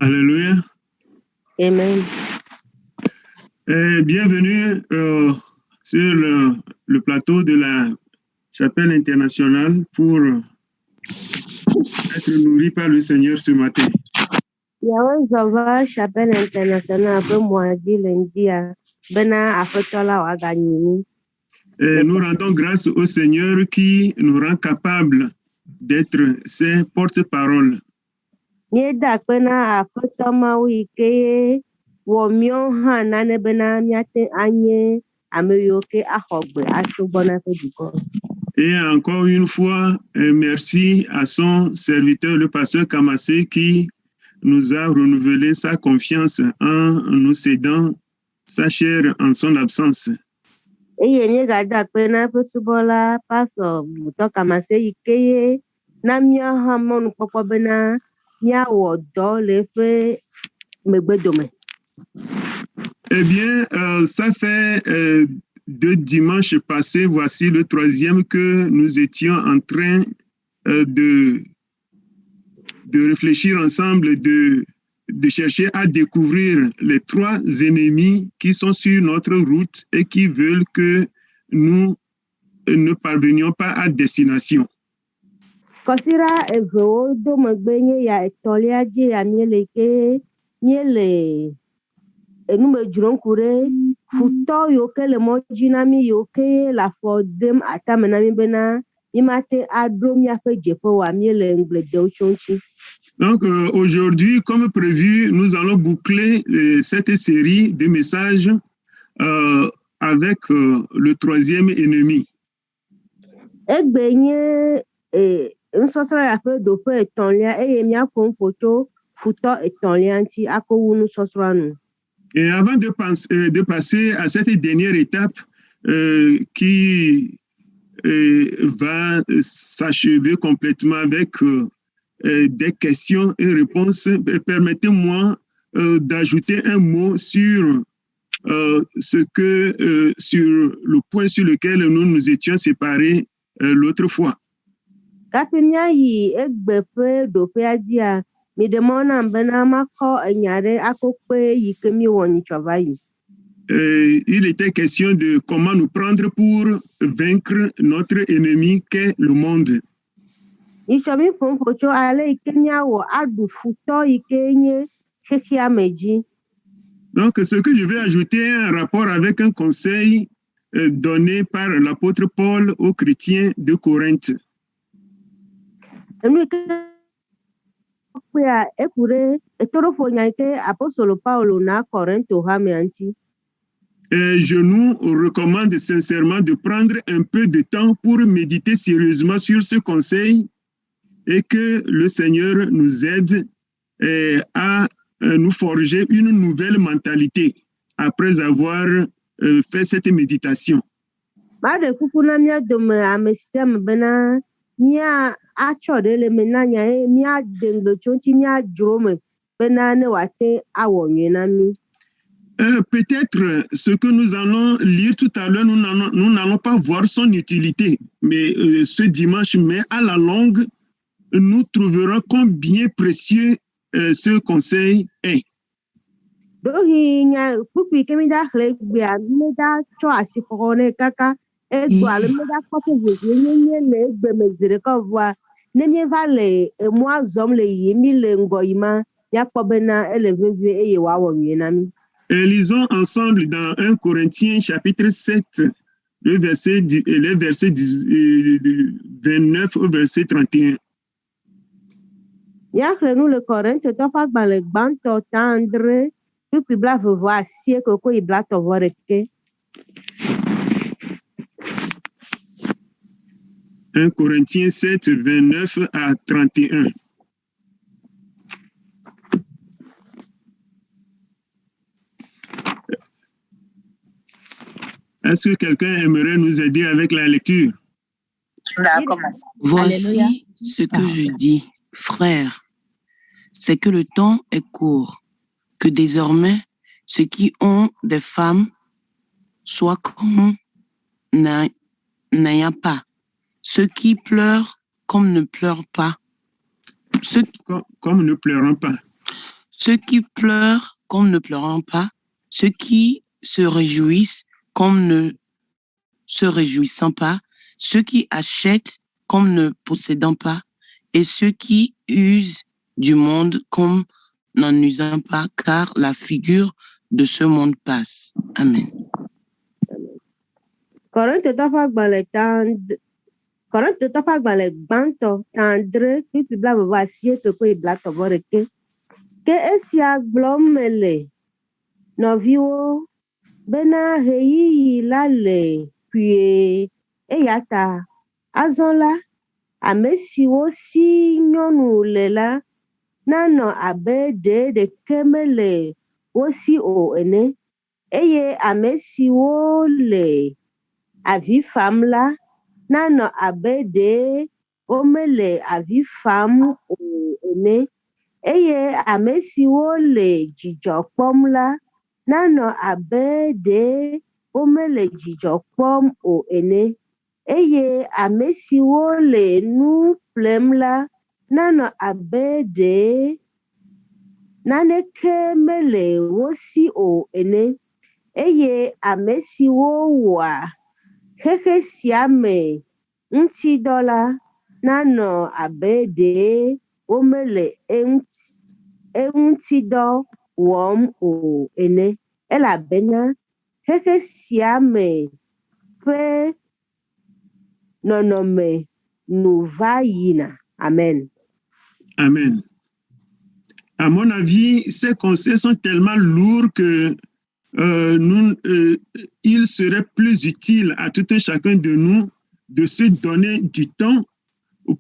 Alléluia. Amen. Bienvenue sur le plateau de la Chapelle internationale pour être nourri par le Seigneur ce matin. Yawezova Chapelle internationale pe mwadi lundi a bena afetola waganyini. Nous rendons grâce au Seigneur qui nous rend capables d'être ses porte-paroles. Mieda pena afetoma wike wo mio hanane bena miate anye ameyoke ahogbe ashobona pe diko. Et encore une fois, merci à son serviteur, le pasteur Kamassé, qui nous a renouvelé sa confiance en nous cédant sa chair en son absence. Eye mi gada pena pe subola paso buto Kamassé ikeye na mia hamon popo bena mia wodo le fe megbedome. Eh bien, ça fait 2 dimanches passés, voici le 3e que nous étions en train de réfléchir ensemble, de chercher à découvrir les 3 ennemis qui sont sur notre route et qui veulent que nous ne parvenions pas à destination. Kosira evo do megbenye ya etolia je ya miele enume juronkure futo yoke le mojinami yoke la fodem atamenami bena imate adom ya fe jepo wa miele nglede ochonchi. Donc aujourd'hui, comme prévu, nous allons boucler cette série de messages avec le 3e ennemi. Egbenye nsosra ya fe do fe etonlia eye mia konpoto futo etonlia nti akowu nsosra nu. Et avant de passer à cette dernière étape qui va s'achever complètement avec des questions et réponses, permettez-moi d'ajouter un mot sur sur le point sur lequel nous nous étions séparés l'autre fois. Kapimia yi egbepe do pe adia mi demona mbena mako enyare akokpe yikemi woni chovayi. Il était question de comment nous prendre pour vaincre notre ennemi qu'est le monde. Ishomi pompocho ale ikemia wo adu futo ikenye kekia meji. Donc, ce que je vais ajouter est un rapport avec un conseil donné par l'apôtre Paul aux chrétiens de Corinthe. Je nous recommande sincèrement de prendre un peu de temps pour méditer sérieusement sur ce conseil et que le Seigneur nous aide à nous forger une nouvelle mentalité après avoir fait cette méditation. Peut-être ce que nous allons lire tout à l'heure, nous n'allons pas voir son utilité, mais ce dimanche, mais à la longue, nous trouverons combien précieux ce conseil est. Lisons ensemble dans 1 Corinthiens chapitre 7, les versets 29 au verset 31. Yakrenu le Corinthe topa gbale gbanto tandre tupi bla vovo asie koko ibla tovoreke. 1 Corinthiens 7, 29 à 31. Est-ce que quelqu'un aimerait nous aider avec la lecture? Voici ce que je dis, frères, c'est que le temps est court, que désormais, ceux qui ont des femmes soient comme n'ayant pas, ceux qui pleurent comme ne pleurent pas, comme ne pleurant pas, ceux qui pleurent comme ne pleurant pas, ceux qui se réjouissent comme ne se réjouissant pas, ceux qui achètent comme ne possédant pas, et ceux qui usent du monde comme n'en usant pas, car la figure de ce monde passe. Amen. Korinto ƒe agbalẽ gbãtɔ tãdre kpikpi blaasieke kple blatɔ-vɔ-ɖekɛ. Ke esia gblɔm mele, nɔviwo, bena ɣeyiɣi la le kpuie, eya ta azɔ la, ame siwo si nyɔnu le la nanɔ abe ɖeke mele wo si o ene, eye ame siwo le avi fam la nanɔ abe womele avi fam o ene, eye ame siwo le dzidzɔ kpɔm la nanɔ abe womele dzidzɔ kpɔm o ene, eye ame siwo le nu ƒlem la nanɔ abe naneke mele wo si o ene, eye ame siwo wɔa xexe sia me ŋutidɔ la nanɔ abe womele eŋutidɔ wɔm o ene, elabena xexe sia me ƒe nɔnɔme nu va yina. Amen. Amen. À mon avis, ces conseils sont tellement lourds que il serait plus utile à tout un chacun de nous de se donner du temps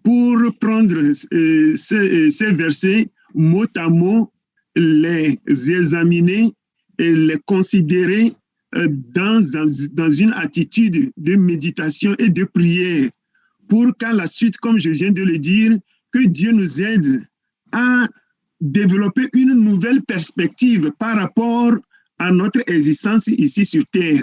pour prendre ces versets mot à mot, les examiner et les considérer dans une attitude de méditation et de prière pour qu'à la suite, comme je viens de le dire, que Dieu nous aide à développer une nouvelle perspective par rapport à notre existence ici sur terre.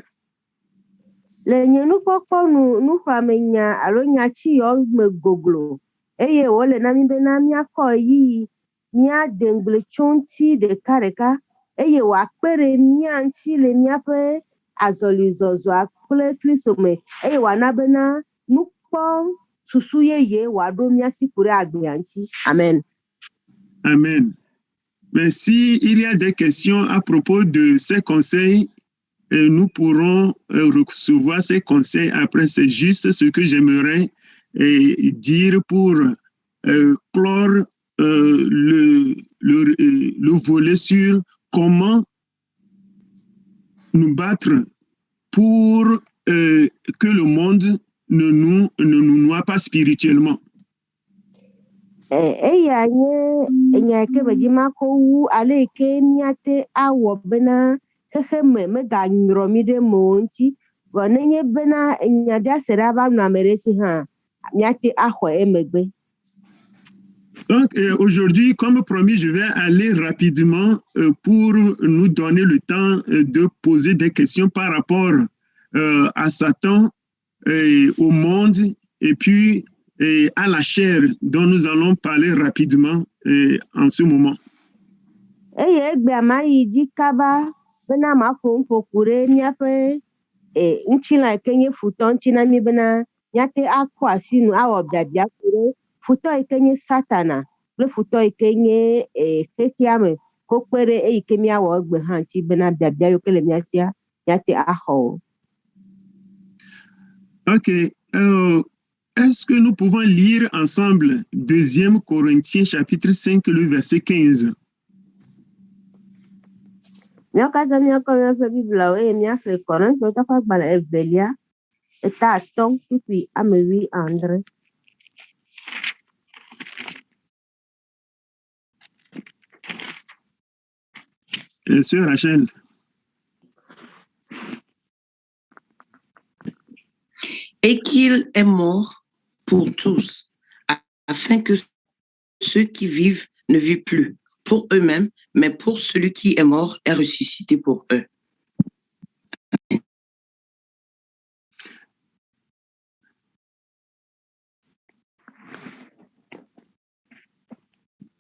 Le nye nukpɔkpɔ nuxɔamenya alo nyatsiyɔ me goglo, eye wòle na mi bena míakɔ ɣeyiɣi míade ŋgble tso ŋuti ɖekaɖeka, eye wòakpe ɖe mía ŋuti le míaƒe azɔlizɔzɔa kple Kristo me, eye wòana bena nukpɔ susu yeye wòaɖo mía si ku ɖe agbea ŋuti. Amen. Amen. Mais s'il y a des questions à propos de ces conseils, nous pourrons recevoir ces conseils après. C'est juste ce que j'aimerais dire pour clore le volet sur comment nous battre pour que le monde ne nous noie pas spirituellement. Eya nye enya ke be dzi makɔ wu ale ke míate awɔ bena xexe me meganyrɔ mi ɖe me o ŋuti, vɔ nenye bena enya ɖe ase ɖa va nɔ ame ɖe si hã, míate axɔ emegbe. Donc aujourd'hui, comme promis, je vais aller rapidement pour nous donner le temps de poser des questions par rapport à Satan, au monde, et puis à la chair dont nous allons parler rapidement en ce moment. Eye egbea ma yi dzi kaba bena maƒo ƒoƒu ɖe míaƒe ŋutilã ke nye futɔ ŋuti na mi bena míate akɔ asi nu awɔ biabia ku ɖe futɔ yi ke nye Satana kple futɔ yi ke nye xexea me ko kpe ɖe eyi ke míawɔ egbe hã ŋuti bena biabia yi ke le mía sia míate axɔ o. Ok. Est-ce que nous pouvons lire ensemble 2 Corinthiens chapitre 5, le verset 15? Míakatã míakɔ míaƒe Bibliawo eye míaƒle Kɔrintɔwo ƒe agbalẽ evelia eta 5 kpikpi ame 19. Sœur Rachel. Et qu'il est mort pour tous, afin que ceux qui vivent ne vivent plus pour eux-mêmes, mais pour celui qui est mort et ressuscité pour eux.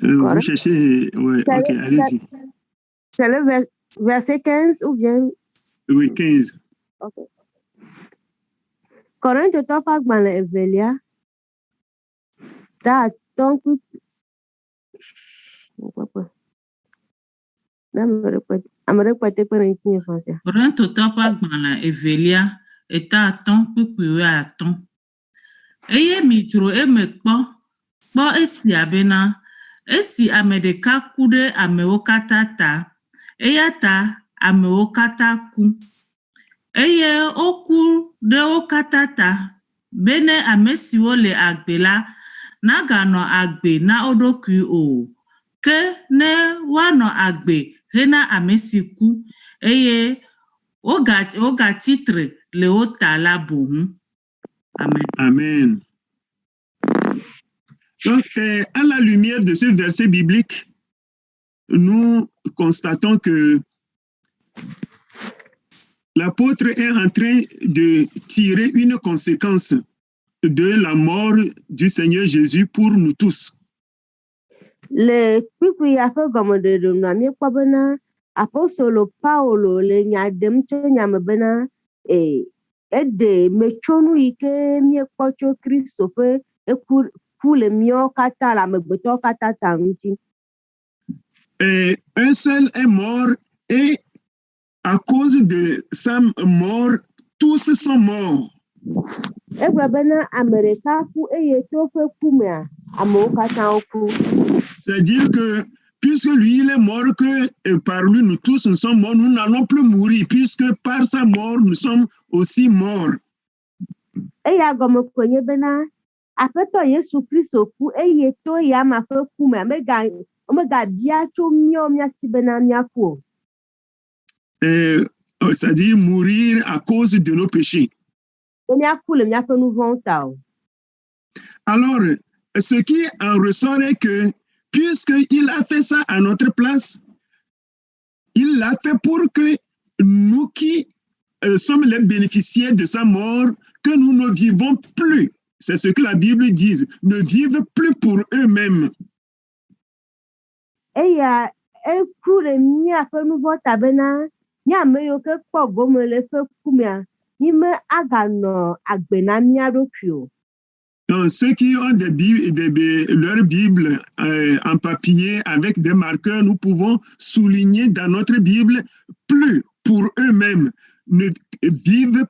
Vous cherchez... Ouais, ok, allez-y. C'est le verset 15 ou bien... Oui, 15. Ok. Korinthe tofa gbale evelia. Da donc amerepete Corinthiens français. Korinthe tofa gbale evelia eta aton kpukpiwe aton. Eye mitro emekpo kpo esi abena esi ame ɖeka ku ɖe amewo katã ta eya ta amewo katã ku eye woku ɖe wo katã ta bene ame siwo le agbe la naganɔ agbe na wo ɖokui o ke ne woanɔ agbe hena ame si ku eye wogatsitre le wo ta la boŋu. Amen. Amen. Donc, à la lumière de ce verset biblique, nous constatons que l'apôtre est en train de tirer une conséquence de la mort du Seigneur Jésus pour nous tous. Le kpikpi ya ƒe gɔmeɖeɖe nɔa míekpɔ bena apostolo Paulo le nya ɖem tso nyame bena eɖe metsonu yi ke míekpɔ tso Kristo ƒe ku le míawo katã le amegbetɔwo katã ta ŋuti. Un seul est mort et à cause de sa mort, tous sont morts. Egblɔ bena ame ɖeka ku eye to ƒe ku mea amewo katã woku. C'est-à-dire que puisque lui il est mort, que par lui nous tous nous sommes morts, nous n'allons plus mourir, puisque par sa mort nous sommes aussi morts. Eya gɔme koe nye bena Aƒetɔ Yesu Kristo ku eye to ya ma ƒe ku mea omegabia tso míawo si bena míaku o. C'est-à-dire mourir à cause de nos péchés. Míaku le míaƒe nu vɔ̃wo ta o. Alors, ce qui en ressort est que puisqu'il a fait ça à notre place, il l'a fait pour que nous qui sommes les bénéficiaires de sa mort, que nous ne vivons plus. C'est ce que la Bible dit, ne vivent plus pour eux-mêmes. Eya eku le míaƒe nu vɔ̃ ta bena míame yiwo ke kpɔ gome le eƒe ku mea míeme aganɔ agbe na mía ɖokui o. Donc, ceux qui ont leur Bible en papier avec des marqueurs, nous pouvons souligner dans notre Bible plus pour eux-mêmes, ne vivent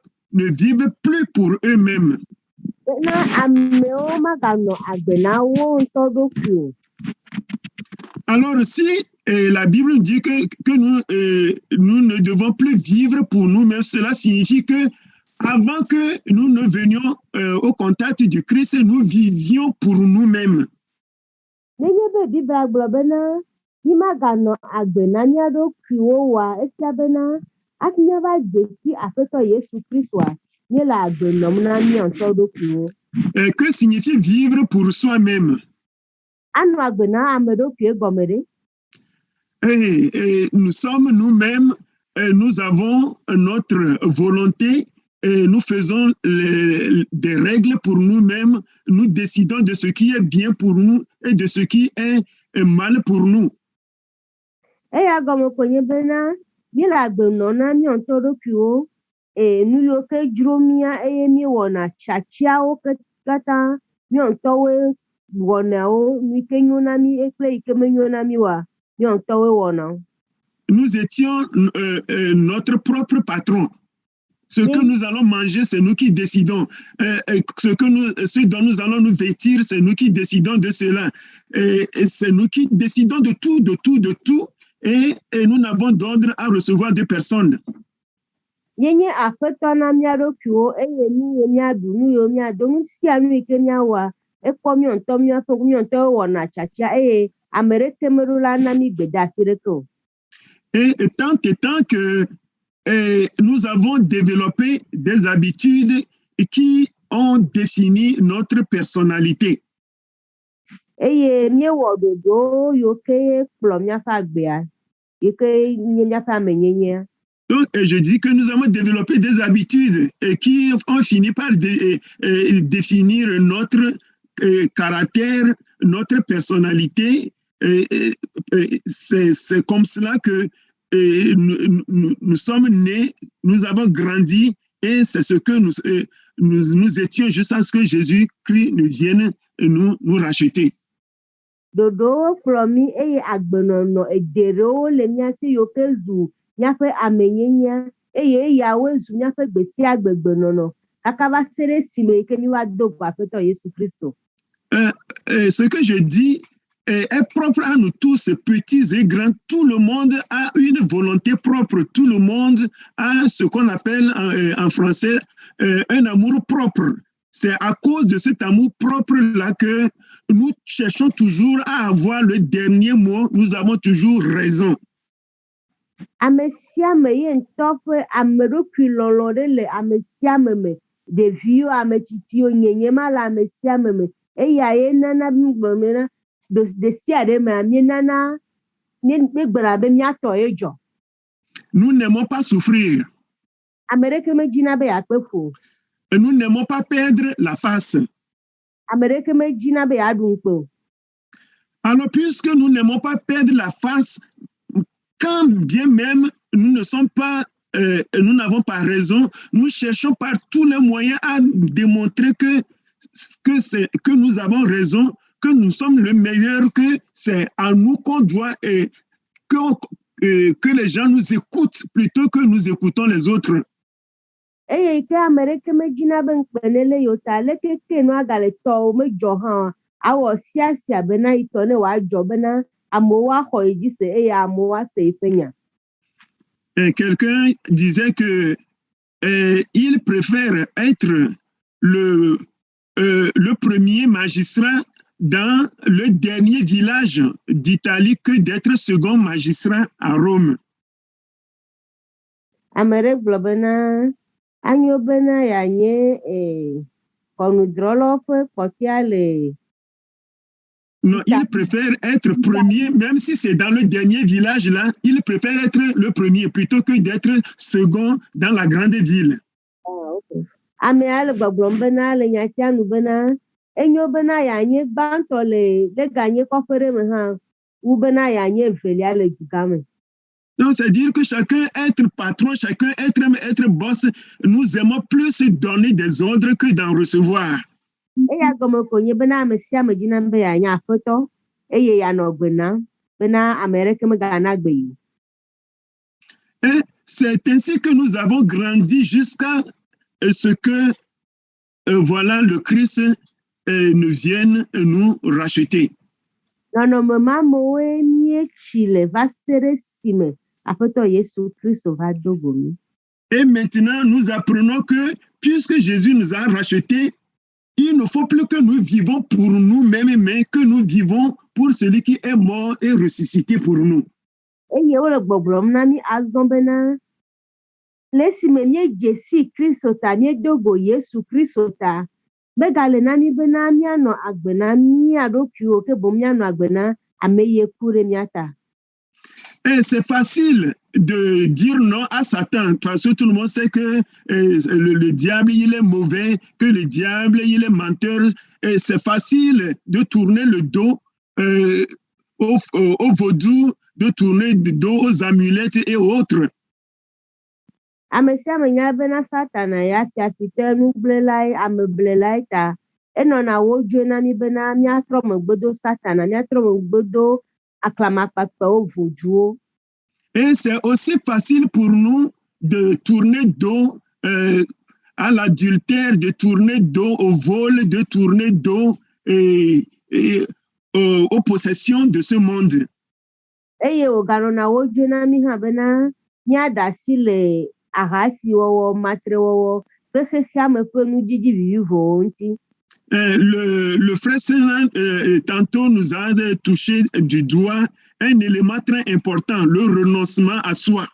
plus pour eux-mêmes. Alors, si la Bible dit que nous ne devons plus vivre pour nous-mêmes, cela signifie que avant que nous ne venions au contact du Christ, nous vivions pour nous-mêmes. Que signifie vivre pour soi-même? Nous sommes nous-mêmes, nous avons notre volonté, et nous faisons des règles pour nous-mêmes, nous décidons de ce qui est bien pour nous et de ce qui est mal pour nous. Nous étions notre propre patron. Ce que nous allons manger, c'est nous qui décidons. Ce dont nous allons nous vêtir, c'est nous qui décidons de cela. Et c'est nous qui décidons de tout. Et nous n'avons d'ordre à recevoir de personne. Et tant que nous avons développé des habitudes qui ont défini notre personnalité. Donc, je dis que nous avons développé des habitudes qui ont fini par définir notre caractère, notre personnalité c'est comme cela que nous sommes nés, nous avons grandi, et c'est ce que nous étions jusqu'à ce que Jésus-Christ nous vienne nous racheter. Dodo kplɔmi eye agbenɔnɔ eɖewo le míasi yiwo ke zu míaƒe amenyenya eye eyawoe zu míaƒe gbe sia gbe gbenɔnɔ kaka va se ɖe esime yi ke míva do go Aƒetɔ Yesu Kristo. Ce que je dis est propre à nous tous, petits et grands. Tout le monde a une volonté propre. Tout le monde a ce qu'on appelle en français un amour propre. C'est à cause de cet amour propre-là que nous cherchons toujours à avoir le dernier mot. Nous avons toujours raison. Ame sia ame ye ŋutɔ ƒe ameɖokui lɔlɔ ɖe le ame sia ame me. Ɖeviwo, ame tsitsiwo, nyenye ma le ame sia ame me. Eya ye nana mígblɔ na ɖe sia ɖe mea míenana míegblɔna be míatɔ ye dzɔ. Nous n'aimons pas souffrir. Ame ɖeke medzina be yeakpe fu. Nous n'aimons pas perdre la face. Ame ɖeke medzina be yeaɖu ŋukpe o. Alors, puisque nous n'aimons pas perdre la face, quand bien même nous ne sommes pas, nous n'avons pas raison, nous cherchons par tous les moyens à démontrer que nous avons raison, que nous sommes le meilleur, que c'est à nous qu'on doit et que les gens nous écoutent plutôt que nous écoutons les autres. Eye ke ame ɖeke medzina be ŋukpe le yewo ta leke ke no agale tɔwo medzɔ hã awɔ sia bena yi tɔ ne wòadzɔ bena amewo axɔ yi dzi se eye amewo ase yiƒe nya. Quelqu'un disait que il préfère être le premier magistrat dans le dernier village d'Italie que d'être second magistrat à Rome. Ame ɖe gblɔ bena anyo bena yeanye kɔnudrɔlawo ƒe kpɔtɛa le. Non, il préfère être premier, même si c'est dans le dernier village là, il préfère être le premier plutôt que d'être second dans la grande ville. Amea le gbɔgblɔm bena le nyatia nu bena enyo bena yeanye gbãtɔ le ganye kɔƒe ɖe me hã wu bena yeanye evelia le dugã me. Donc, c'est-à-dire que chacun être patron, chacun être boss, nous aimons plus donner des ordres que d'en recevoir. Eya gɔme ko nye bena ame sia ame dzina be yeanye aƒetɔ eye yeanɔ gbe na bena ame ɖeke megana gbe yi. Et c'est ainsi que nous avons grandi jusqu'à ce que voilà le Christ nous vienne nous racheter. Nɔnɔme mamewoe míetsi le va se ɖe esime Aƒetɔ Yesu Kristo va do go mí. Et maintenant, nous apprenons que puisque Jésus nous a rachetés, il ne faut plus que nous vivons pour nous-mêmes, mais que nous vivons pour celui qui est mort et ressuscité pour nous. Eye wole gbɔgblɔm na mí azɔ bena le esime míedze si Kristo ta míedo go Yesu Kristo ta megale na mí bena míanɔ agbe na mía ɖokuiwo ke boŋ míanɔ agbe na ame yi ku ɖe mía ta. Et c'est facile de dire non à Satan, parce que tout le monde sait que le diable, il est mauvais, que le diable, il est menteur. Et c'est facile de tourner le dos au vaudou, de tourner le dos aux amulettes et autres. Ame sia ame nya bena Satana ya fiafitɔ nugblélae, ameblelae ta enɔna wodzoe na mí bena míatrɔ megbe do Satana, míatrɔ megbe do aklamakpakpawo voduwo. Et c'est aussi facile pour nous de tourner dos à l'adultère, de tourner dos au vol, de tourner dos aux possessions de ce monde. Eye woganɔna wodzoe na mí hã bena míaɖe asi le ahasiwɔwɔ, matrewɔwɔ kple xexea me ƒe nudzidzi vivivowo ŋuti. Le frère Sénan tantôt nous a touché du doigt un élément très important, le renoncement à soi.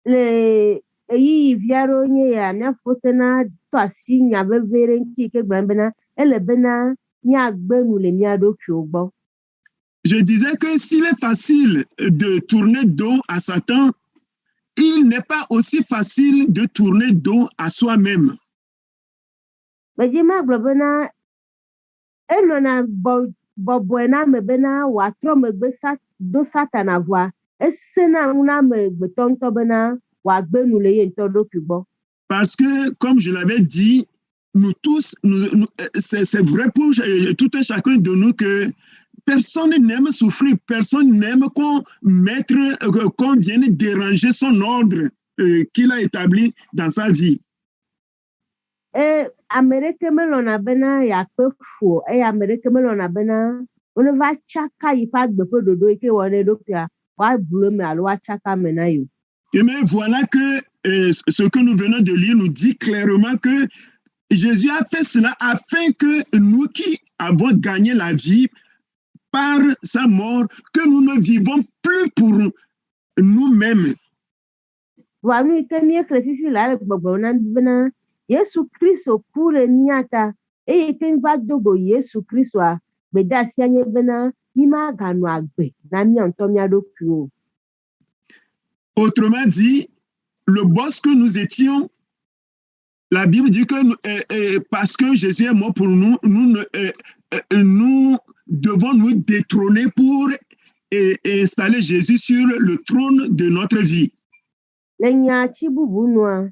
Le eyiyi aɖewo nye ya míaƒo sena tɔ asi nya veve ɖe ŋuti ke gblɔm bena ele bena míagbe nu le mía ɖokuiwo gbɔ. Je disais que s'il est facile de tourner dos à Satan, il n'est pas aussi facile de tourner dos à soi-même. Medzi magblɔ bena enɔna bɔbɔe na ame bena wòatrɔ megbe do Satana vɔa esena ŋu na amegbetɔ ŋutɔ bena wòagbe nu le ye ŋutɔ ɖokui gbɔ. Parce que, comme je l'avais dit, nous tous, c'est vrai pour tout un chacun de nous que personne n'aime souffrir, personne n'aime qu'on vienne déranger son ordre qu'il a établi dans sa vie. Ame ɖeke melɔ̃na bena yeakpe fu eye ame ɖeke melɔ̃na bena woneva tsaka yi ƒe agbe ƒe ɖoɖo yi ke wɔ ɖe ɖokuia woablu eme alo woatsaka ame na yewo. Mais voilà que ce que nous venons de lire nous dit clairement que Jésus a fait cela afin que nous qui avons gagné la vie par sa mort, que nous ne vivons plus pour nous-mêmes. Vɔa nu yi ke míexlẽ fifi la le gbɔgblɔ na bena Yesu Kristo ku le mía ta eye ke va do go Yesu Kristoa gbedeasia nye bena mímaganɔ agbe na mía ŋutɔ mía ɖokuiwo. Autrement dit, le boss que nous étions, la Bible dit que parce que Jésus est mort pour nous, nous devons nous détrôner pour installer Jésus sur le trône de notre vie. Le nyaatsi bubu nua,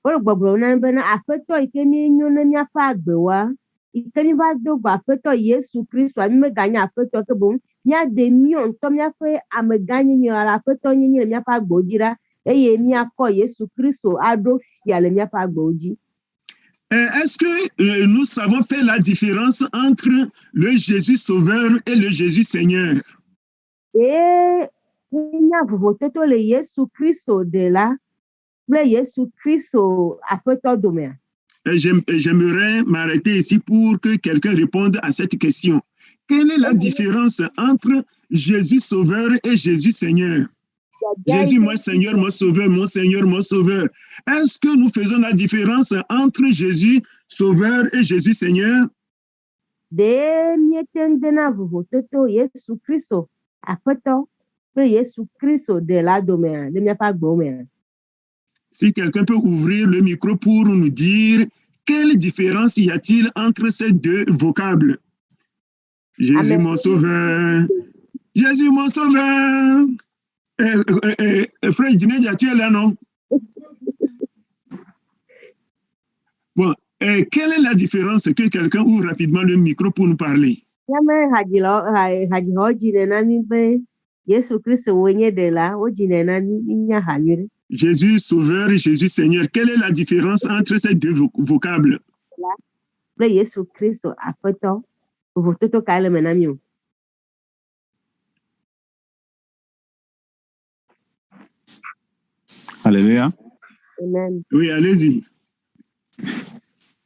wole gbɔgblɔ na bena aƒetɔ yi ke míenyo ne míaƒe agbewoa, yi ke míva do go aƒetɔ Yesu Kristoa, mí meganye aƒetɔ ke boŋ míaɖe míɔ ŋutɔ míaƒe amegãnyenye alo aƒetɔ nyenye le míaƒe agbewo dzi ɖa eye míakɔ Yesu Kristo aɖo fia le míaƒe agbewo dzi. Est-ce que nous savons faire la différence entre le Jésus Sauveur et le Jésus Seigneur? Nya vovototo le Yesu Kristo de la kple Yesu Kristo aƒetɔ domea. J'aimerais m'arrêter ici pour que quelqu'un réponde à cette question. Quelle est la différence entre Jésus Sauveur et Jésus Seigneur? Jésus, mon Seigneur, mon Sauveur, mon Seigneur, mon Sauveur. Est-ce que nous faisons la différence entre Jésus Sauveur et Jésus Seigneur? De mietendena vovototo Yesu Kristo aƒetɔ kple Yesu Kristo de la domea le míaƒe agbewo mea. Si quelqu'un peut ouvrir le micro pour nous dire quelle différence y a-t-il entre ces deux vocables? Jésus mon Sauveur, Jésus mon Sauveur. Frère Dineja, tu es là, non? Bon, quelle est la différence? Que quelqu'un ouvre rapidement le micro pour nous parler. Jésus Sauveur et Jésus Seigneur. Quelle est la différence entre ces deux vocables? Alléluia. Amen. Oui, allez-y.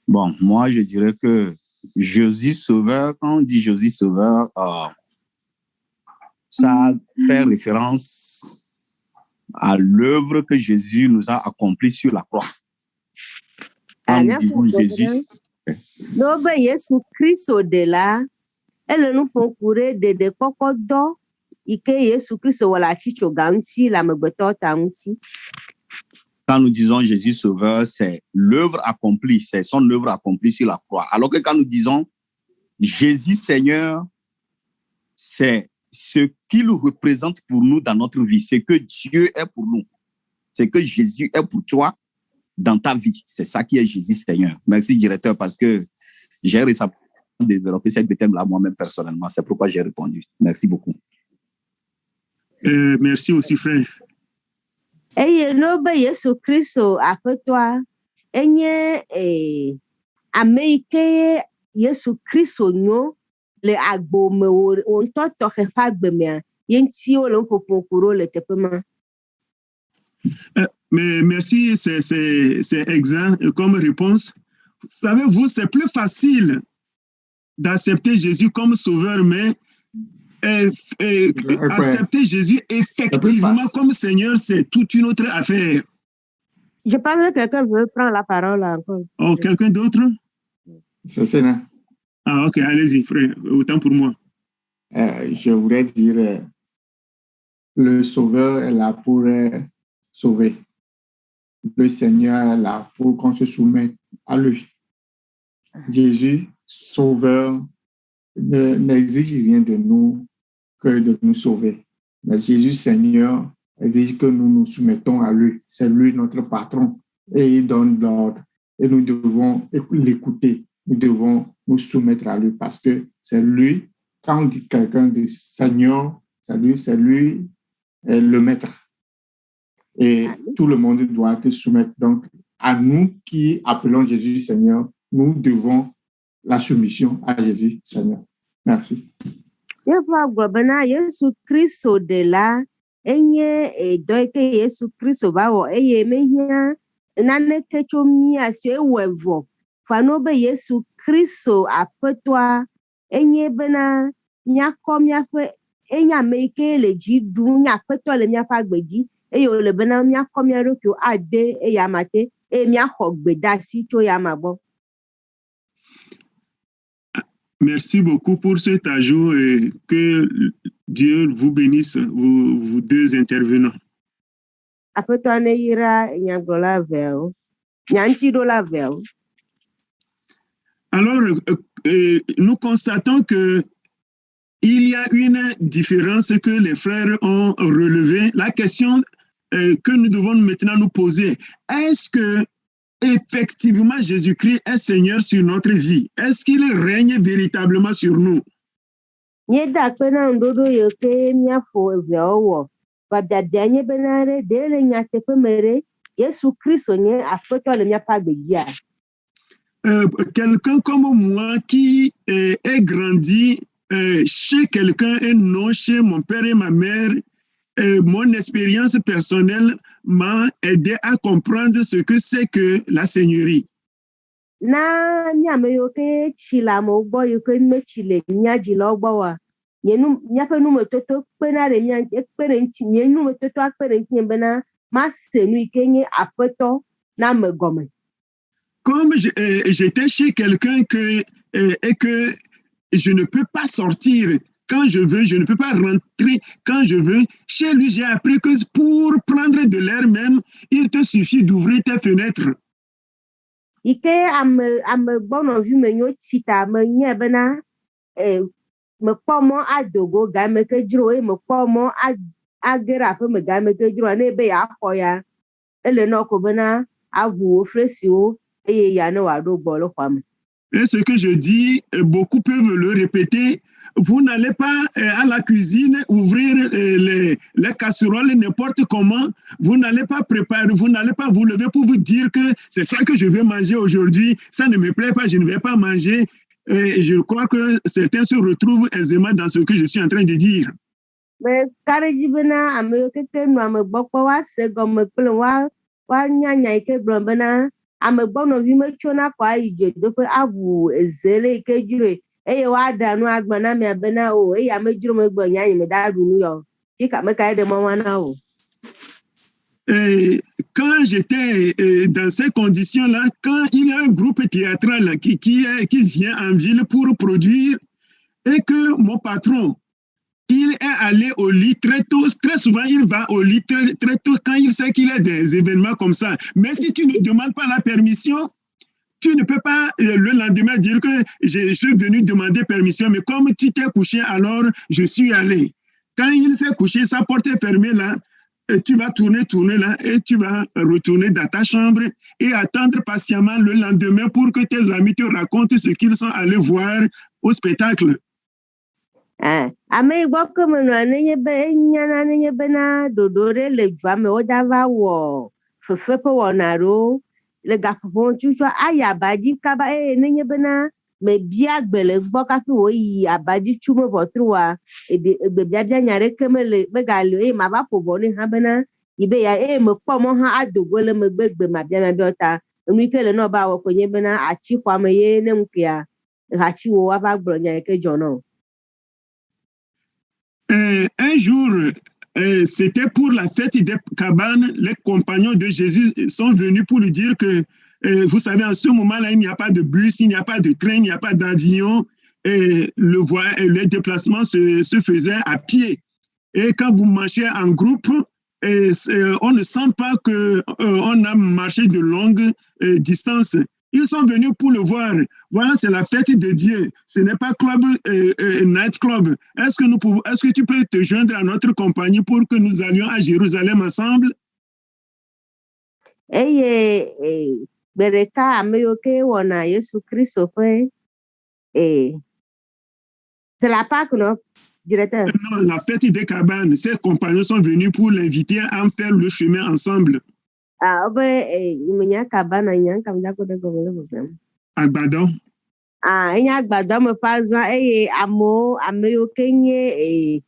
Bon, moi, je dirais que Jésus Sauveur, quand on dit Jésus Sauveur, ça fait référence à l'œuvre que Jésus nous a accomplie sur la croix. Quand nous disons Jésus. Nobe Yesu Kristo de la, ele nu fɔ kure de kɔkɔ dɔ ike Yesu Kristo wɔ le atsitsoga ŋuti le amegbetɔ ta ŋuti. Quand nous disons Jésus Sauveur, c'est l'œuvre accomplie, c'est son œuvre accomplie sur la croix. Alors que quand nous disons Jésus Seigneur, c'est ce qu'il représente pour nous dans notre vie, c'est que Dieu est pour nous, c'est que Jésus est pour toi dans ta vie. C'est ça qui est Jésus Seigneur. Merci, directeur, parce que j'ai récemment développé cette thème-là moi-même personnellement. C'est pourquoi j'ai répondu. Merci beaucoup. Merci aussi, frère. Eye no be Yesu Kristo aƒetɔa enye ame yi ke Yesu Kristo nyo le agbo me wo ŋutɔ tɔxɛ ƒe agbe mea ye ŋuti wole ƒoƒo kuro le teƒe ma. Mais merci, c'est exact comme réponse. Savez-vous, c'est plus facile d'accepter Jésus comme sauveur, mais accepter Jésus effectivement comme Seigneur, c'est toute une autre affaire. Je pense que quelqu'un veut prendre la parole encore. Oh, quelqu'un d'autre? C'est ça. Ah, ok, allez-y, frère, autant pour moi. Je voudrais dire, le Sauveur est là pour sauver. Le Seigneur est là pour qu'on se soumette à lui. Jésus, Sauveur, n'exige rien de nous que de nous sauver. Mais Jésus Seigneur exige que nous nous soumettons à lui. C'est lui notre patron et il donne l'ordre. Et nous devons l'écouter. Nous devons nous soumettre à lui parce que c'est lui, quand on dit quelqu'un de Seigneur, c'est lui le maître. Et tout le monde doit te soumettre. Donc, à nous qui appelons Jésus Seigneur, nous devons la soumission à Jésus Seigneur. Merci. Yesu Kristo de la enye doike Yesu Kristo bawo eye mehia nane kecho mi asio ewevo fano be Yesu Kristo apetoa enye bena nyako miafe enya meike le jidu nyapetoa le miafa gbeji eyo le bena nyako miarokyo ade eyamate e miaho gbedasi cho yamabo. Merci beaucoup pour cet ajout et que Dieu vous bénisse, vous deux intervenants. Alors, nous constatons que il y a une différence que les frères ont relevée. La question que nous devons maintenant nous poser, est-ce que effectivement, Jésus-Christ est Seigneur sur notre vie? Est-ce qu'il règne véritablement sur nous? Quelqu'un comme moi qui est grandi chez quelqu'un et non chez mon père et ma mère, mon expérience personnelle m'a aidé à comprendre ce que c'est que la seigneurie. Na nyameyoke chila mo bo yoke me chile nyaji lo gbo wa yenu nyafe nu metoto pena re nya ekpere nti yenu metoto akpere nti bena ma senu ikenye apeto na megome. Comme j'étais chez quelqu'un et que je ne peux pas sortir quand je veux, je ne peux pas rentrer quand je veux. Chez lui, j'ai appris que pour prendre de l'air même, il te suffit d'ouvrir tes fenêtres. Ike ame bono vu me nyo tsita me nye bena me pomo adogo ga me ke jro e me pomo agera fe me ga me ke jro na ebe ya akoya ele no ko bena agu ofresio e ya no ado gbolo kwam. Et ce que je dis, beaucoup peuvent le répéter. Vous n'allez pas à la cuisine ouvrir les casseroles n'importe comment. Vous n'allez pas préparer, vous n'allez pas vous lever pour vous dire que c'est ça que je vais manger aujourd'hui. Ça ne me plaît pas, je ne vais pas manger. Et je crois que certains se retrouvent aisément dans ce que je suis en train de dire. Mais karejibena amekete no amebokpo wa segom pele wa nyanya ike blobena amegbono vi mechona kwa ije do pe abu ezele ike jure eye wa danu agbana me abena o eye amejuro me gbo nyanya me da dunu yo kika me kai de mo wana o. Quand j'étais dans ces conditions-là, quand il y a un groupe théâtral qui vient en ville pour produire et que mon patron, il est allé au lit très tôt, très souvent il va au lit très tôt quand il sait qu'il y a des événements comme ça. Mais si tu ne demandes pas la permission, tu ne peux pas le lendemain dire que je suis venu demander permission, mais comme tu t'es couché, alors je suis allé. Quand il s'est couché, sa porte est fermée là, tu vas tourner là et tu vas retourner dans ta chambre et attendre patiemment le lendemain pour que tes amis te racontent ce qu'ils sont allés voir au spectacle. Ame igbo komeno anenye be nyana anenye bena dodore le dwame odava wo fefepe wonaro le gafon chucho aya baji kaba nenye bena me bia gbele gbo ka fi wo yi abaji chumo botrua be bia bia nyare kemele be galo ma ba pobo ni ha bena ibe ya me pomo ha adogole me gbegbe ma bia ota enu ikele no ba wo konye bena achi kwame ye ne mkia hachi wo aba gbro nya ke jono. Un jour, c'était pour la fête des cabanes, les compagnons de Jésus sont venus pour lui dire que, vous savez, en ce moment-là, il n'y a pas de bus, il n'y a pas de train, il n'y a pas d'avion, et le déplacement se faisait à pied. Et quand vous marchez en groupe, on ne sent pas qu'on a marché de longues distances. Ils sont venus pour le voir. Voilà, c'est la fête de Dieu. Ce n'est pas club, night club. Est-ce que tu peux te joindre à notre compagnie pour que nous allions à Jérusalem ensemble? Eye bereka ameyoke wona Yesu Kristo fe c'est la Pâque, non, directeur? Non, la fête des cabanes. Ses compagnons sont venus pour l'inviter à faire le chemin ensemble. Ah, imenya cabana nyanka mdako de gobe. Agbadon. Ah, enya agbadon me pazan ameyoke nye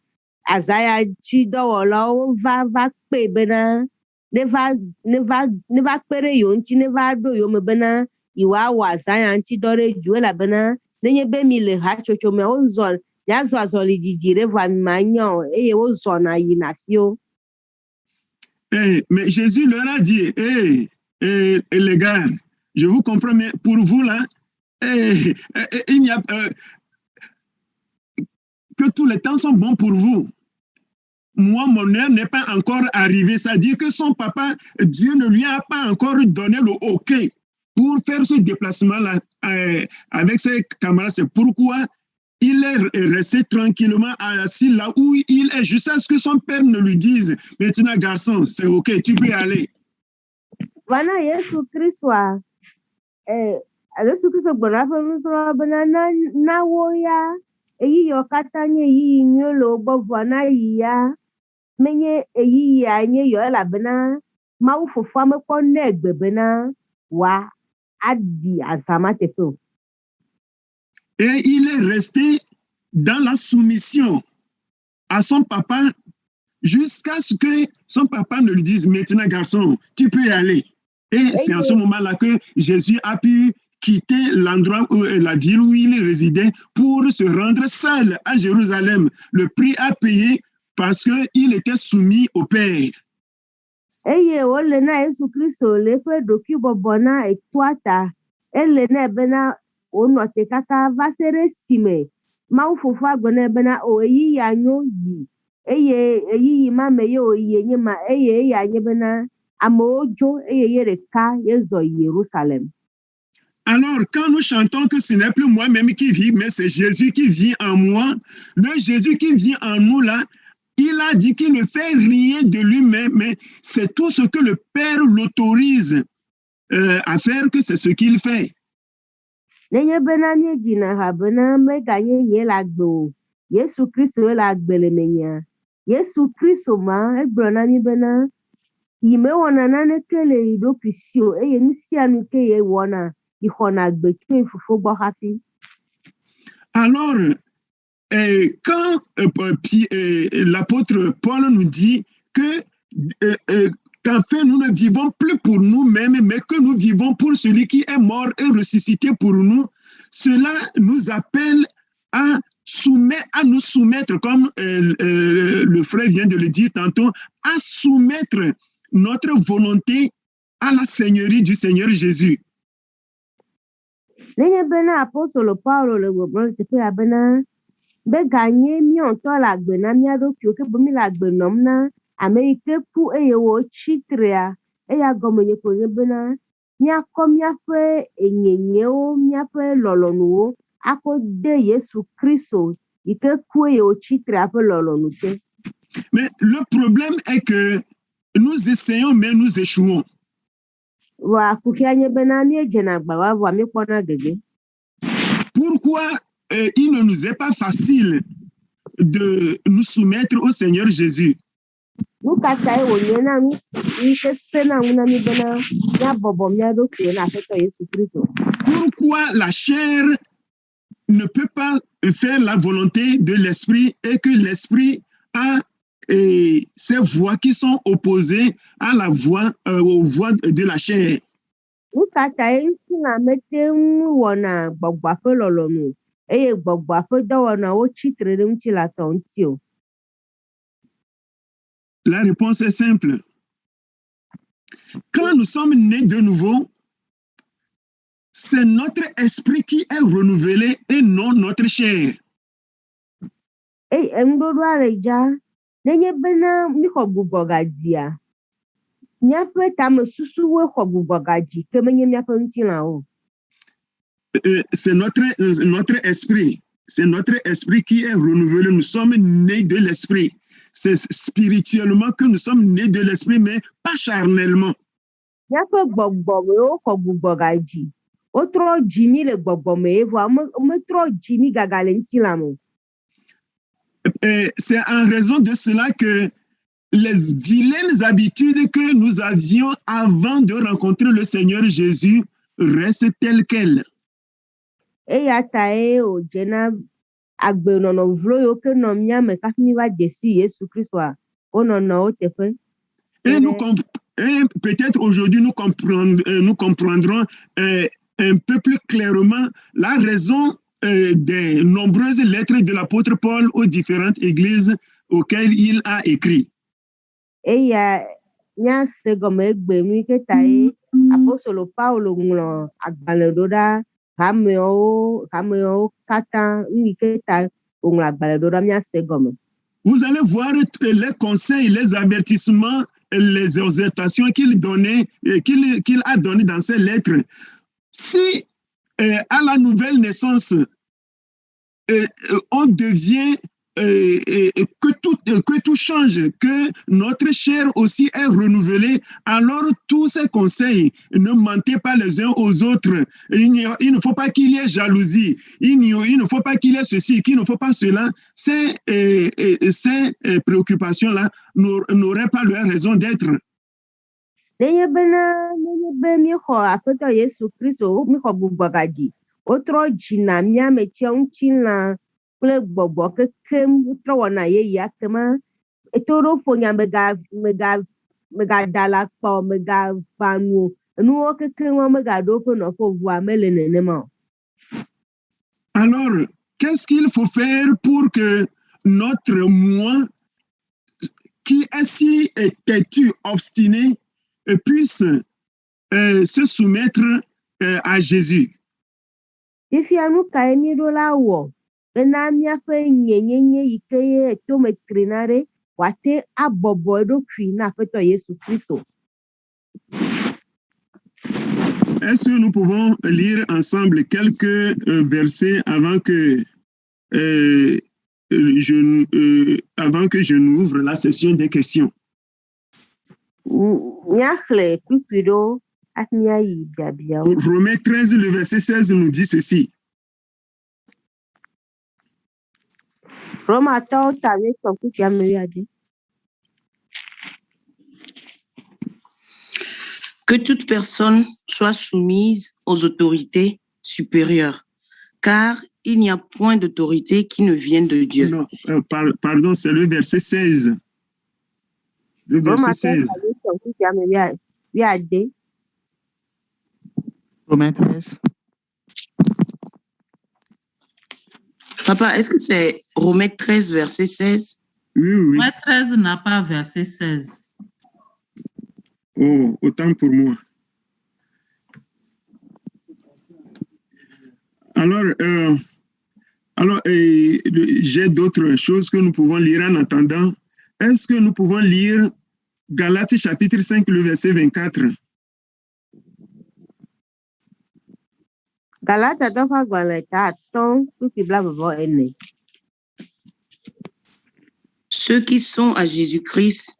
azaya chi dowolo va pe bena ne va pere yo nti ne va do yo me bena iwa wa azaya nti dore ju la bena nenye be mi le ha chocho me onzol ya zozoli dijire va manyo ozona yinafio. Mais Jésus leur a dit, les gars, je vous comprends, mais pour vous là, il n'y a que tous les temps sont bons pour vous. Moi, mon heure n'est pas encore arrivée. C'est-à-dire que son papa, Dieu ne lui a pas encore donné le OK pour faire ce déplacement-là avec ses camarades. C'est pourquoi il est resté tranquillement assis là où il est, jusqu'à ce que son père ne lui dise, maintenant garçon, c'est OK, tu peux y aller. Voilà, Yesu Kristo Yesu Kristo gbona fa banana na woya eyi yo katanye yi nyolo bovo na ya menye eyi ya nye yo la bena ma wo fofo me ko na egbebe na wa adi azama tefe. Et il est resté dans la soumission à son papa jusqu'à ce que son papa ne lui dise, maintenant garçon, tu peux y aller. Et c'est en ce moment-là que Jésus a pu quitter l'endroit, la ville où il résidait pour se rendre seul à Jérusalem. Le prix à payer parce qu'il était soumis au Père. Eye wole na Yesu Kristo le fe doki bobona etwata ele na bena ono te kaka vasere sime ma ufofu agbona bena o eyi ya nyo yi eyi ma me ye o yi nye ma eye ya nye bena amojo eye yere ka yezo Jérusalem. Alors, quand nous chantons que ce n'est plus moi-même qui vis, mais c'est Jésus qui vit en moi, le Jésus qui vit en nous là, il a dit qu'il ne fait rien de lui-même, mais c'est tout ce que le Père l'autorise à faire, que c'est ce qu'il fait. Nenye bena nye jina ha bena me ganye nye la gbo. Yesu Kristo la gbele menya. Yesu Kristo ma ebrona ni bena ime wona na ne kele ido pisio eye nisi anu ke ye wona ihona gbe tun fufu gbo happy. Alors quand l'apôtre Paul nous dit que qu'en fait nous ne vivons plus pour nous-mêmes, mais que nous vivons pour celui qui est mort et ressuscité pour nous, cela nous appelle à nous soumettre, comme le frère vient de le dire tantôt, à soumettre notre volonté à la seigneurie du Seigneur Jésus. Nenye bena apostolo Paulo le gbogbo te pe abena be ganye mi onto la gbe na mi ado ki o ke bomi la gbe nom na Amerike pu eye wo chitrea eya gomenye ko ye bena mi akọ mi afe enyenye o mi afe lolonu o ako de Yesu Kristo ike ku eye wo chitrea afe lolonu te. Mais le problème est que nous essayons mais nous échouons. Wa kukianye bena mi ejena gba wa mi pona gege. Pourquoi il ne nous est pas facile de nous soumettre au Seigneur Jésus? Pourquoi la chair ne peut pas faire la volonté de l'esprit et que l'esprit a ces voix qui sont opposées à la voix, aux voix de la chair? La réponse est simple. Quand nous sommes nés de nouveau, c'est notre esprit qui est renouvelé et non notre chair. c'est notre esprit. C'est notre esprit qui est renouvelé. Nous sommes nés de l'esprit. C'est spirituellement que nous sommes nés de l'esprit, mais pas charnellement. Míaƒe gbɔgbɔmewo xɔ gbugbɔ gadzi. Wotrɔ dzi mí le gbɔgbɔme vɔa metrɔ dzi mí gaga le ŋutilã me. C'est en raison de cela que les vilaines habitudes que nous avions avant de rencontrer le Seigneur Jésus restent telles quelles. Eya tae wòdze na agbenɔnɔ vlo yiwo ke nɔ mía me kafi mí va de si Yesu Kristoa wonɔnɔwo teƒe. Et peut-être aujourd'hui nous comprendrons un peu plus clairement la raison des nombreuses lettres de l'apôtre Paul aux différentes églises auxquelles il a écrit. Eya míase gɔme egbe nui ke tae apostolo Paulo ŋlɔ agbalẽ ɖo ɖa hamewo katã nui ke ta wòŋlɔ agbalẽ ɖo ɖa míase gɔme. Vous allez voir les conseils, les avertissements, les exhortations qu'il a donné dans ces lettres. Si à la nouvelle naissance, on devient que tout change, que notre chair aussi est renouvelée, alors tous ces conseils, ne mentez pas les uns aux autres. Il ne faut pas qu'il y ait jalousie, il ne faut pas qu'il y ait ceci, qu'il ne faut pas cela. Ces préoccupations-là n'auraient pas leur raison d'être. Nenye be míexɔ Aƒetɔ Yesu Kristo míexɔ gbugbɔ gadzi. Wotrɔ dzina mía me tia ŋutilã kple gbɔgbɔ kekem trɔ wɔna yeyea kema etoɖoƒo nya megada la kpɔ megava nu nuwo kekem megaɖo ƒe nɔƒe vɔa mele nenema o. Alors, qu'est-ce qu'il faut faire pour que notre moi qui est si têtu, obstiné, puisse se soumettre à Jésus? Fifia nu kae mí ɖo la wɔ bena míaƒe nyenyenye yi ke ye tome trina ɖe wòate abɔbɔ eɖokui na Aƒetɔ Yesu Kristo. Est-ce que nous pouvons lire ensemble quelques versets avant que je n'ouvre la session des questions? Míaxlẽ kpukpui ɖo hafi míayi biabiawo. Romains 13, le verset 16 nous dit ceci. Romatɔwo ta wietɔ̃ kpukpui ame wuiade. Que toute personne soit soumise aux autorités supérieures, car il n'y a point d'autorité qui ne vienne de Dieu. Non, pardon, c'est le verset 16. Le verset 16. Romains 13. Papa, est-ce que c'est Romains 13, verset 16? Oui. Romains 13 n'a pas verset 16. Oh, autant pour moi. Alors, j'ai d'autres choses que nous pouvons lire en attendant. Est-ce que nous pouvons lire Galates chapitre 5, le verset 24? Galates ƒe agbalẽ ta atɔ̃ kpukpui blaeve-vɔ-ene. Ceux qui sont à Jésus-Christ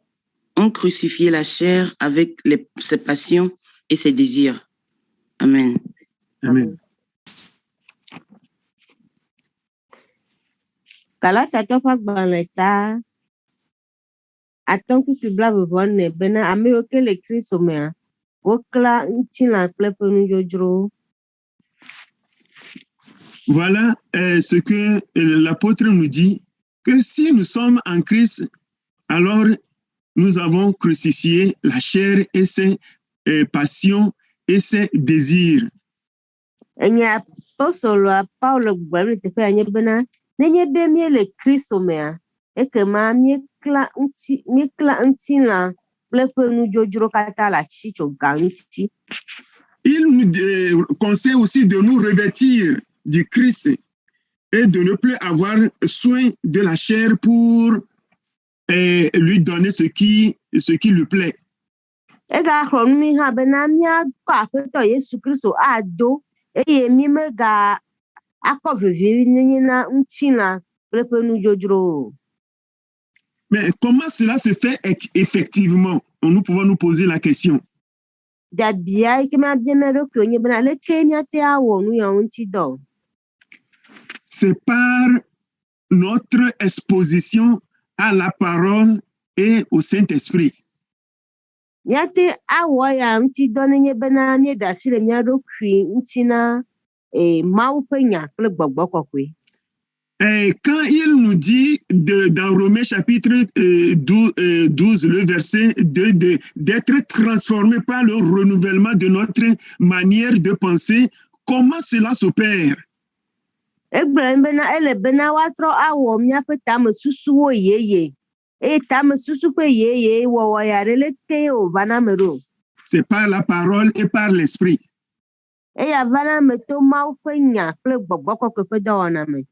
ont crucifié la chair avec ses passions et ses désirs. Amen. Amen. Galates ƒe agbalẽ ta atɔ̃ kpukpui blaeve-vɔ-ene bena ame yiwo ke le Kristo mea wokla ŋutilã kple eƒe nudzodzrowo. Voilà ce que l'apôtre nous dit, que si nous sommes en Christ, alors nous avons crucifié la chair et ses passions et ses désirs. Enya apostoloa Paulo gblɔm le teƒea nye bena nenye be míele Kristo mea, ekema míekla ŋutilã kple eƒe nudzodzro katã le asitsoga ŋuti. Il nous conseille aussi de nous revêtir du Christ et de ne plus avoir soin de la chair pour lui donner ce qui lui plaît. Egaxlɔ nu mi hã bena míakɔ Aƒetɔ Yesu Kristo ado eye mi mega akɔ vivi nenye na ŋutilã kple ƒe nudzrodzro. Mais comment cela se fait effectivement? Nous pouvons nous poser la question. Dabia yi ke mabia mia ɖokui nye bena leke míate awɔ nu ya ŋuti dɔ? C'est par notre exposition à la parole et au Saint-Esprit. Míate awɔ ya ŋuti dɔ nenye bena míeɖe asi le mía ɖokui ŋuti na Mawu ƒe nya kple gbɔgbɔ kɔkɔe. Et quand il nous dit dans Romains chapitre 12, le verset 2, d'être transformé par le renouvellement de notre manière de penser, comment cela s'opère? Egblɔ bena ele bena woatrɔ awɔ míaƒe tamesusuwo yeye. Eye tamesusu ƒe yeye wɔwɔ ya ɖe leke wòva na ame ɖo? C'est par la parole et par l'esprit. Eya va na ame to Mawu ƒe nya kple gbɔgbɔ kɔkɔe ƒe dɔwɔna me.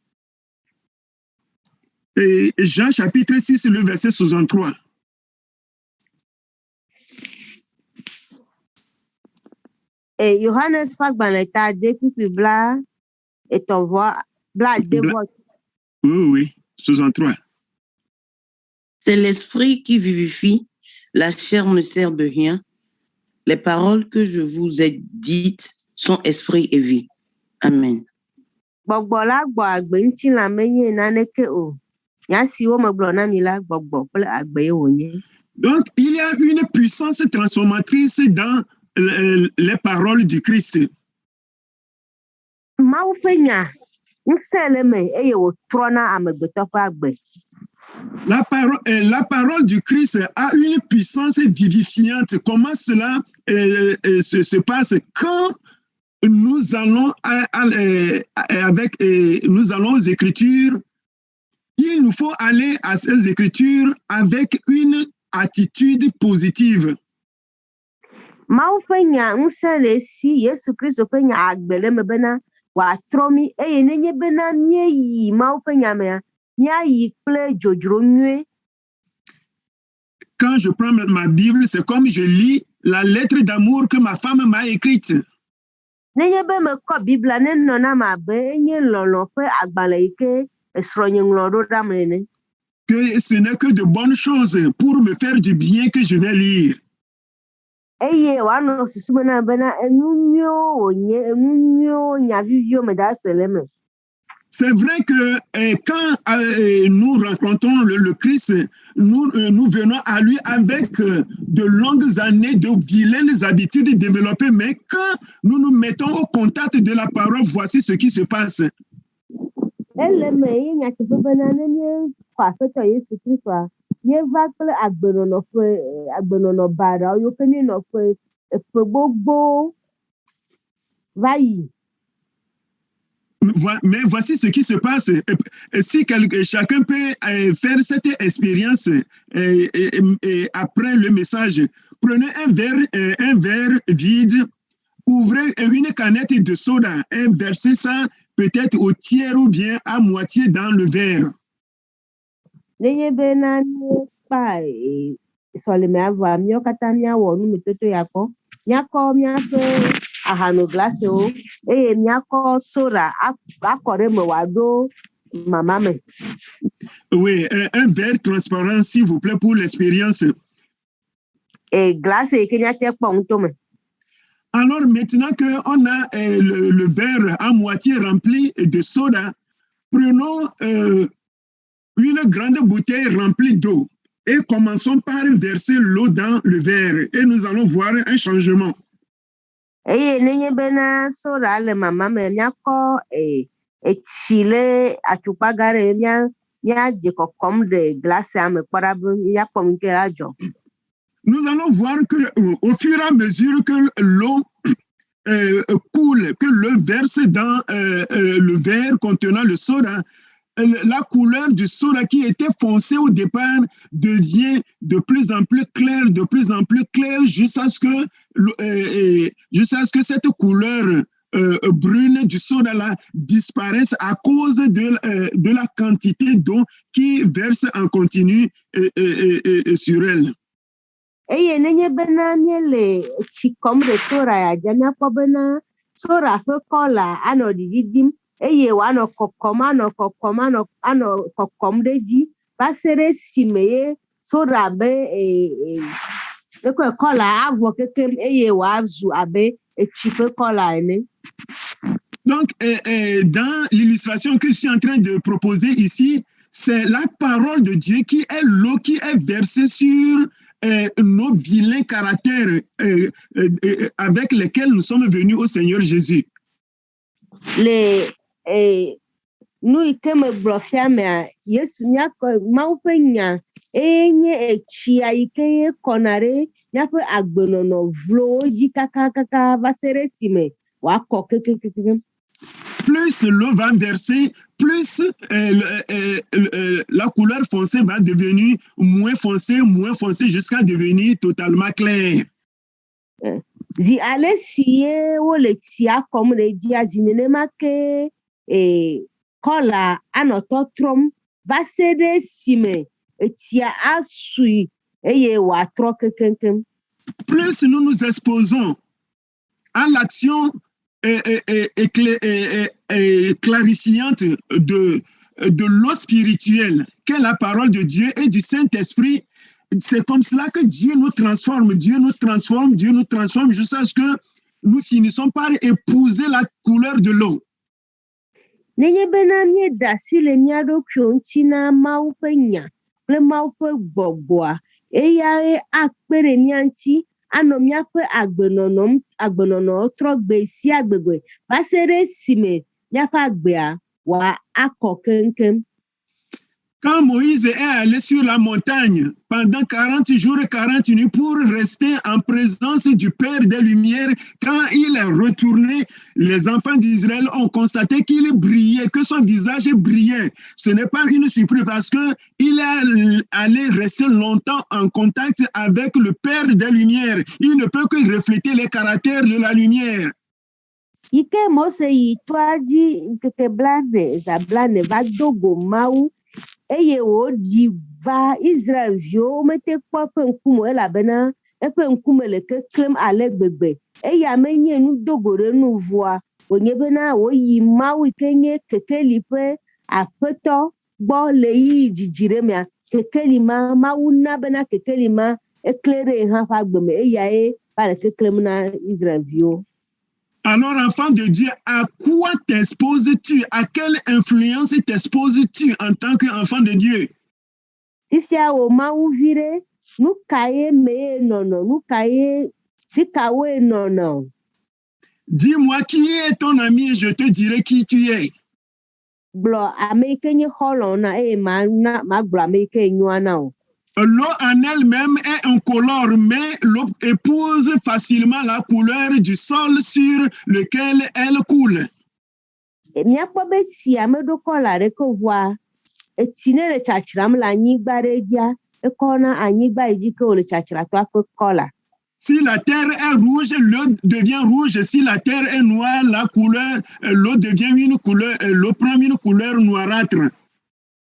Et Jean chapitre 6, le verset 63. Yohanes ƒe agbalẽ ta de kpikpi bla ade vɔ. Oui, 63. C'est l'esprit qui vivifie, la chair ne sert de rien. Les paroles que je vous ai dites sont esprit et vie. Amen. Gbɔgbɔ la gbɔ agbe ŋutilã menye naneke o. Nya siwo megblɔ na mi la gbɔgbɔ kple agbee wònye. Donc, il y a une puissance transformatrice dans les paroles du Christ. Mawu ƒe nya ŋusẽ le me eye wòtrɔna amegbetɔ ƒe agbe. La parole du Christ a une puissance vivifiante. Comment cela se passe quand nous allons nous allons aux Écritures? Il nous faut aller à ces Écritures avec une attitude positive. Mawu ƒe nya ŋusẽ le esi Yesu Kristo ƒe nya agbe le me bena wòatrɔ mi eye nenye bena míeyi Mawu ƒe nya mea míayi kple dzodzro nyuie. Quand je prends ma Bible, c'est comme je lis la lettre d'amour que ma femme m'a écrite. Nenye be mekɔ Biblia nenɔ nam abe enye lɔlɔ ƒe agbalẽ yi ke esrɔ̃nye ŋlɔ ɖo ɖam ene. Que ce n'est que de bonnes choses pour me faire du bien que je vais lire. Eye wòanɔ susu me na bena enu nyuiwo wònye, enu nyuiwo nya viviwo me da se le me. C'est vrai que quand nous rencontrons le Christ, nous venons à lui avec de longues années de vilaines habitudes développées, mais quand nous nous mettons au contact de la parole, voici ce qui se passe. Ele me ye nyateƒe bena ne míekɔ Aƒetɔ Yesu Kristoa, míeva kple agbenɔnɔ baɖawo yiwo ke míenɔ ƒe gbogbo va yi. Mais voici ce qui se passe. Si chacun peut faire cette expérience après le message, prenez un verre vide, ouvrez une canette de soda et versez ça peut-être au tiers ou bien à moitié dans le verre. Nenye bena míekpa sɔleme avɔa, míawo katã míawɔ numetoto ya kpɔ. Míakɔ míaƒe ahano glasewo eye míakɔ soda akɔ ɖe me wòaɖo mama me. Oui, un verre transparent, s'il vous plaît, pour l'expérience. Glace yi ke míate kpɔ ŋuto me. Alors maintenant qu'on a le verre à moitié rempli de soda, prenons une grande bouteille remplie d'eau et commençons par verser l'eau dans le verre et nous allons voir un changement. Eye nenye bena soda le mama me míakɔ etsi le atukpa gã ɖe míadze kɔkɔm ɖe glacea me kpɔ ɖa be míakpɔ nu ke adzɔ. Nous allons voir que au fur et à mesure que l'eau coule, que l'eau verse dans le verre contenant le soda, la couleur du soda qui était foncé au départ devient de plus en plus claire jusqu'à ce que cette couleur brune du soda là disparaisse à cause de la quantité d'eau qui verse en continu sur elle. Eye nenye bena míele tsi kɔm ɖe soda ya dze míakpɔ bena sora ƒe kɔla anɔ ɖiɖiɖim eye wòanɔ kɔkɔm ɖe dzi va se ɖe esime ye sora be eƒe kɔla avɔ kekem eye wòazu abe etsi ƒe kɔla ene. Donc, dans l'illustration que je suis en train de proposer ici, c'est la parole de Dieu qui est l'eau qui est versée sur nos vilains caractères avec lesquels nous sommes venus au Seigneur Jésus. Nu yi ke megblɔ fia mea, Yesu míakɔ Mawu ƒe nya enye etsia yi ke ye kɔna ɖe míaƒe agbenɔnɔ vlowo dzi kakakaka va se ɖe esime wòakɔ kekekekem. Plus l'eau va verser, plus la couleur foncée va devenir moins foncée jusqu'à devenir totalement claire. Zi ale si ye wole tsia kɔm ɖe dzia, zi nenema ke kɔla anɔ tɔtrɔm va se ɖe esime etsia asui eye wòatrɔ kekekem. Plus nous nous exposons à l'action clarifiante de l'eau spirituelle, qu'est la parole de Dieu et du Saint-Esprit, c'est comme cela que Dieu nous transforme jusqu'à ce que nous finissons par épouser la couleur de l'eau. Nenye bena míeda asi le mía ɖokuiwo ŋuti na Mawu ƒe nya kple Mawu ƒe gbɔgbɔa, eyae akpe ɖe mía ŋuti anɔ míaƒe agbenɔnɔ trɔ gbe sia gbegbe va se ɖe esime míaƒe agbea wòakɔ keŋkeŋ. Quand Moïse est allé sur la montagne pendant 40 jours et 40 nuits pour rester en présence du Père des Lumières, quand il est retourné, les enfants d'Israël ont constaté qu'il brillait, que son visage brillait. Ce n'est pas une surprise parce qu'il est allé rester longtemps en contact avec le Père des Lumières. Il ne peut que refléter les caractères de la lumière. Ike Mose yi toa dzi nkeke blaene va dogo Mawu. Eye wòɖi va Israelviwo mete kpɔ eƒe ŋkume elabena eƒe ŋkume le keklẽm ale gbegbe. Eya menye nudogo ɖe nu vɔa, wònye bena wòyi Mawu yi ke nye kekeli ƒe aƒetɔ gbɔ le yi dzidzi ɖe mea. Kekeli ma, Mawu na bena kekeli ma eklẽ ɖe hã ƒe agbe me, eyae va le keklẽm na Israelviwo. Alors, enfant de Dieu, à quoi t'exposes-tu? À quelle influence t'exposes-tu en tant qu'enfant de Dieu? Fifia wo Mawu vi ɖe, nu ka ye me ye nɔnɔ, nu ka ye sikawoe nɔnɔ? Dis-moi qui est ton ami et je te dirai qui tu es. Gblɔ ame yi ke nye xɔlɔ̃ na eye magblɔ ame yi ke nyoa na o. L'eau en elle-même est incolore, mais l'eau épouse facilement la couleur du sol sur lequel elle coule. Míakpɔ be tsi ame ɖo kɔla ɖeke vɔa, etsi ne le tsatram le anyigba ɖe dzia, ekɔna anyigba yi dzi ke wòle tsatratɔa ƒe kɔla. Si la terre est rouge, l'eau devient rouge. Si la terre est noire, l'eau devient une couleur, l'eau prend une couleur noirâtre.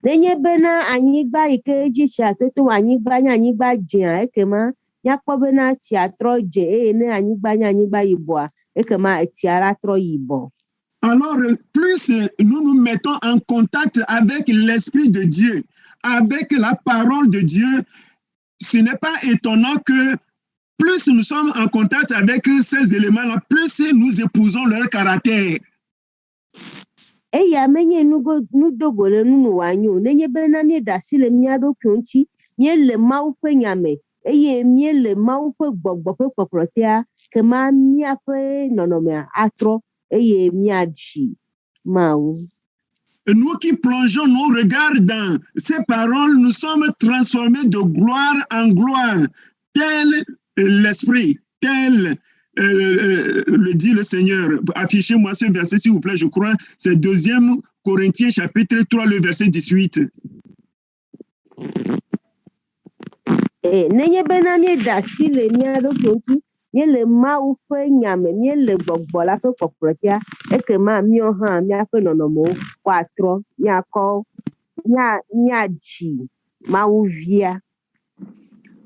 Nenye bena anyigba yi ke dzi tsia toto anyigba nye anyigba dzẽa, ekema míakpɔ bena tsia trɔ dze eye ne anyigba nye anyigba yibɔa, ekema etsia la trɔ yibɔ. Alors, plus nous nous mettons en contact avec l'Esprit de Dieu, avec la parole de Dieu, ce n'est pas étonnant que plus nous sommes en contact avec ces éléments-là, plus nous épousons leur caractère. Eya menye nudogo le nunu wòanyo, nenye bena míeɖe asi le mía ɖokuiwo ŋuti, míele Mawu ƒe nya me, eye míele Mawu ƒe gbɔgbɔ ƒe kpɔkplɔtea, kema míaƒe nɔnɔmea atrɔ eye míadzi Mawu. Nous qui plongeons nos regards dans ces paroles, nous sommes transformés de gloire en gloire, tel l'Esprit, tel le dit le Seigneur. Affichez-moi ce verset, s'il vous plaît, je crois, c'est 2 Corinthiens chapitre 3, le verset 18. Nenye bena míeɖe asi le mía ɖokuiwo ŋuti, míele Mawu ƒe nya me, míele gbɔgbɔ la ƒe kpɔkplɔtea, ekema míawo hã míaƒe nɔnɔmewo woatrɔ, míadzi Mawu via.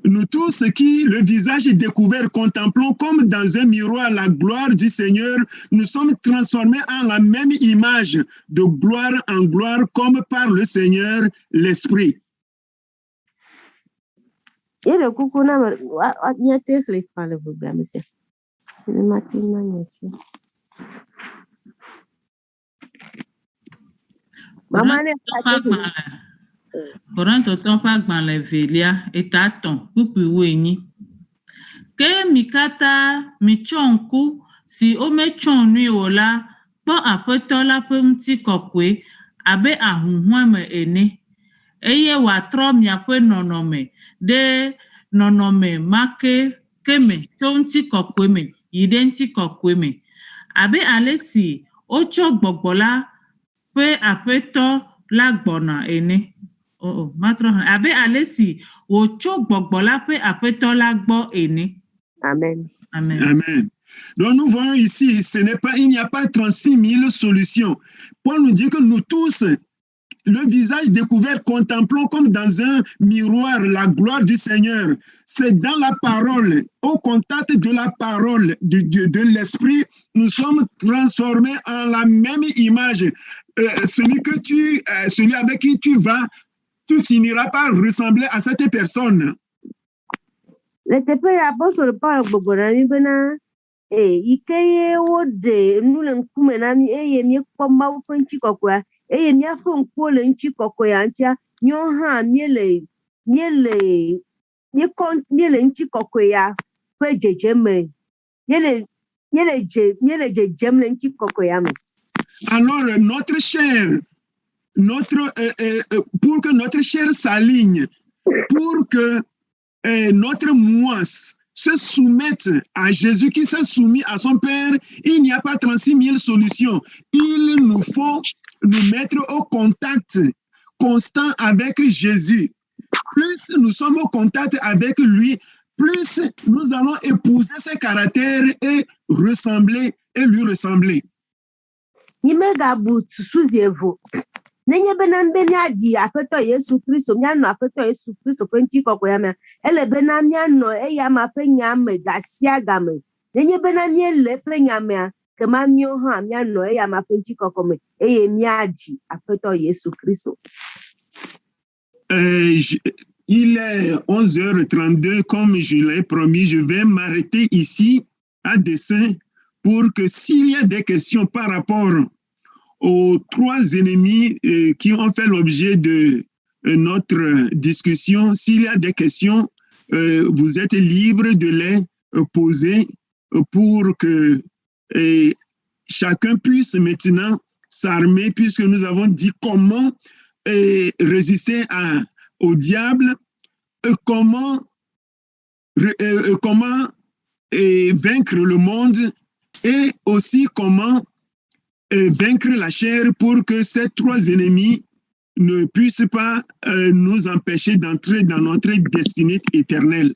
nous tous qui, le visage découvert, contemplons comme dans un miroir la gloire du Seigneur, nous sommes transformés en la même image, de gloire en gloire, comme par le Seigneur l'Esprit. Ile kuku na nyate khlifa le programme c'est. Le matin nyate. Mama ne Korinto ƒe agbalẽ evelia etatɔ̃ kpukpui 8. Ke mi katã mitsɔ ŋku si wometsɔ nui o la kpɔ Aƒetɔ la ƒe ŋutikɔkɔe abe ahuhɔ̃eme ene, eye wòatrɔ miaƒe nɔnɔme ɖe nɔnɔme ma ke me tso ŋutikɔkɔe me yi ɖe ŋutikɔkɔe me, abe ale si wotsɔ gbɔgbɔ la ƒe Aƒetɔ la gbɔna ene. Abe ale si wòtso gbɔgbɔ la ƒe Aƒetɔ la gbɔ ene. Amen. Amen. Amen. Donc nous voyons ici, il n'y a pas 36 000 solutions. Paul nous dit que nous tous, le visage découvert, contemplons comme dans un miroir la gloire du Seigneur. C'est dans la parole, au contact de la parole de l'Esprit, nous sommes transformés en la même image. Celui avec qui tu vas, tu finiras par ressembler à cette personne. Le teƒe ya apostol Paul gbogbo na mi bena ike ye wode nu le ŋkume na mi eye miekpɔ Mawu ƒe ŋutikɔkɔea eye míaƒe ŋkuwo le ŋutikɔkɔea ŋutia míawo hã míele ŋutikɔkɔea ƒe dzedzeme míele dzedzem le ŋutikɔkɔea me. Alors notre chair, pour que notre chair s'aligne, pour que notre moi se soumette à Jésus qui s'est soumis à son Père, il n'y a pas 36 000 solutions. Il nous faut nous mettre au contact constant avec Jésus. Plus nous sommes au contact avec lui, plus nous allons épouser ses caractères et lui ressembler. Nenye bena mbenia di Aƒetɔ Yesu Kristo mianɔ Aƒetɔ Yesu Kristo ƒe ŋutikɔkɔea me ele bena mianɔ eya ma ƒe nya me ga sia ga me. Nenye bena miele ƒe nya mea kema míawo hã mianɔ eya ma ƒe ŋutikɔkɔ me eye miadzi Aƒetɔ Yesu Kristo. Il est 11h32, comme je l'ai promis, je vais m'arrêter ici à dessein pour que s'il y a des questions par rapport aux 3 ennemis qui ont fait l'objet de notre discussion, s'il y a des questions, vous êtes libre de les poser pour que chacun puisse maintenant s'armer, puisque nous avons dit comment résister au diable, comment vaincre le monde et aussi comment vaincre la chair pour que ces 3 ennemis ne puissent pas nous empêcher d'entrer dans notre destinée éternelle.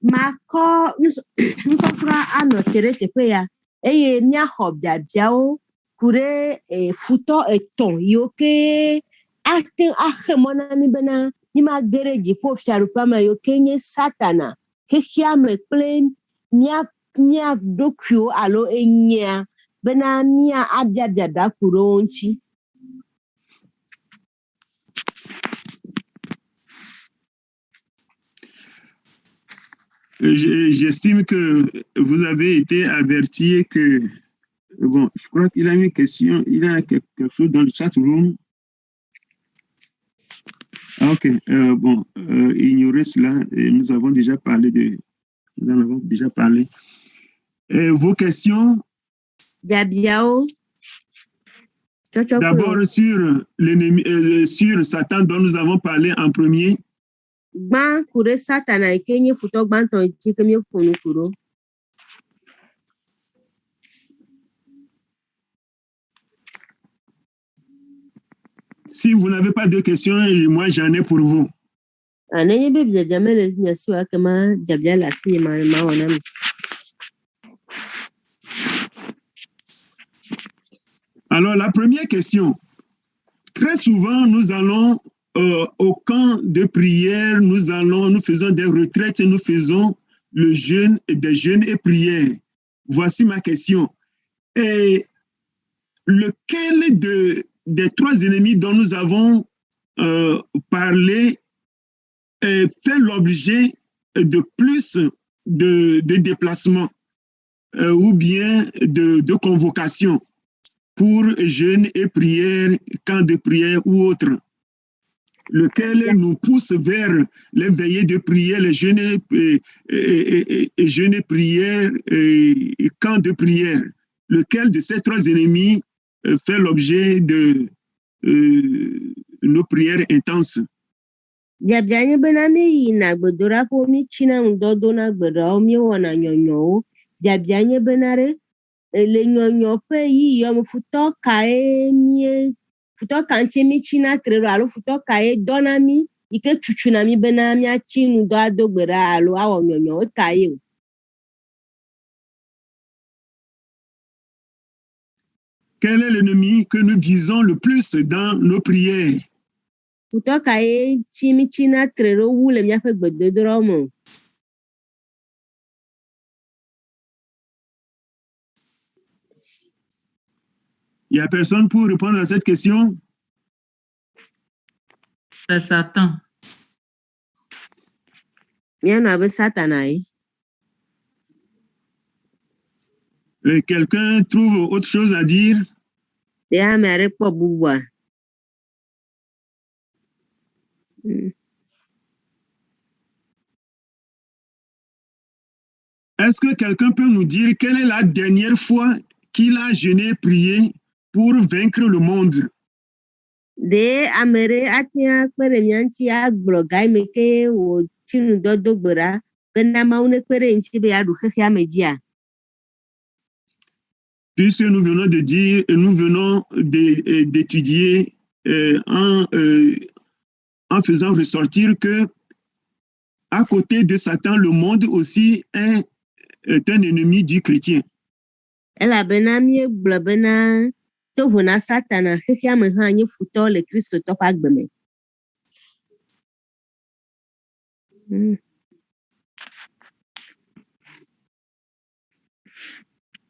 Makɔ nusɔsrɔ̃ anɔ te ɖe teƒe ya eye míaxɔ biabiawo ku ɖe futɔ 3 yiwo ke ate axe mɔ na mi bena mímage ɖe dziƒofiaɖuƒea me yiwo ke nye Satana, xexea me kple mía ɖokuiwo alo enyia bena mía abiabiada ku ɖe wo ŋuti. J'estime que vous avez été avertis que, bon, je crois qu'il a une question, il a quelque chose dans le chat room. Ok, bon, ignorez cela, nous en avons déjà parlé. Vos questions? Biabiao. D'abord sur l'ennemi, sur Satan dont nous avons parlé en premier. Gba ku ɖe Satana yi ke nye futɔ gbãtɔ ŋuti ke míeƒo nu ku ɖo. Si vous n'avez pas de questions, moi j'en ai pour vous. Nenye be biabia mele nya si wa kema biabia le asi ma wɔ na mi. Alors la première question. Très souvent, nous allons au camp de prière, nous faisons des retraites, nous faisons le jeûne, des jeûnes et prières. Voici ma question. Et lequel des trois ennemis dont nous avons parlé fait l'objet de plus de déplacements ou bien de convocations pour jeûne et prière, camp de prière ou autre, lequel nous pousse vers les veillées de prière, les jeûnes et jeûne et prière, et camp de prière. Lequel de ces trois ennemis fait l'objet de nos prières intenses? Biabianye bena mi yi na gbedora po mi china ndodo na gbedora mi wana nyonyo biabianye bena re le nyonyo pe yi yo mu futo kae mi futo kanche mi china trero alo futo kae dona mi ike chuchuna mi bena mi achi ndo ado gbera alo awo nyonyo kae. Quel est l'ennemi que nous disons le plus dans nos prières? Futo kae chi mi china trero wu le mi afe gbedodoro mo. Il n'y a personne pour répondre à cette question? C'est Satan. Mien abe satanaï. Quelqu'un trouve autre chose à dire? Ya mere po bubwa. Est-ce que quelqu'un peut nous dire quelle est la dernière fois qu'il a jeûné et prié pour vaincre le monde? De amere atia kwere nyanti agblo gai meke wo chinu dodo gbera bena maune kwere nchi be adu khia mejia. Puisque nous venons de dire, nous venons d'étudier en faisant ressortir que à côté de Satan, le monde aussi est un ennemi du chrétien. Ela bena mi gblo bena to vona satana khia me ha nyi futo le Kristo to pa gbeme.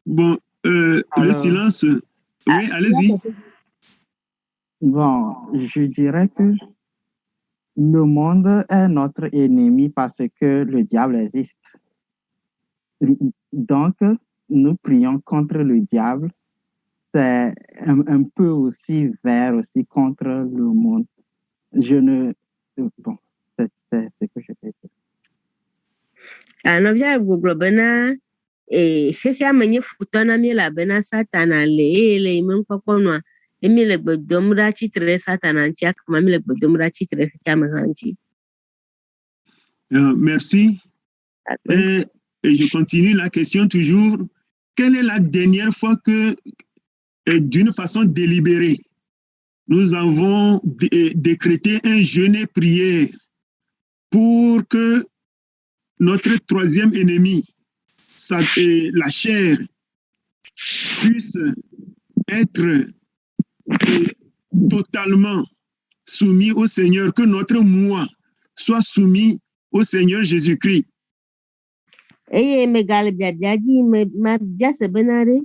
Bon, le silence. Oui, allez-y. Bon, je dirais que le monde est notre ennemi parce que le diable existe. Donc, nous prions contre le diable. C'est un peu aussi vers aussi contre le monde. Bon, c'est ce que je peux dire. Anovia gblo bena khia me nyi futo na mi la bena satana le ime nkpokponwa emi le gbedom ra chitre satana nchi akama mi le gbedom ra chitre khia me hanchi. Merci. Et je continue la question toujours. Quelle est la dernière fois que, d'une façon délibérée, nous avons décrété un jeûne et prière pour que notre troisième ennemi, la chair, puisse être totalement soumis au Seigneur, que notre moi soit soumis au Seigneur Jésus-Christ? Eye megal biabiaji ma biase benare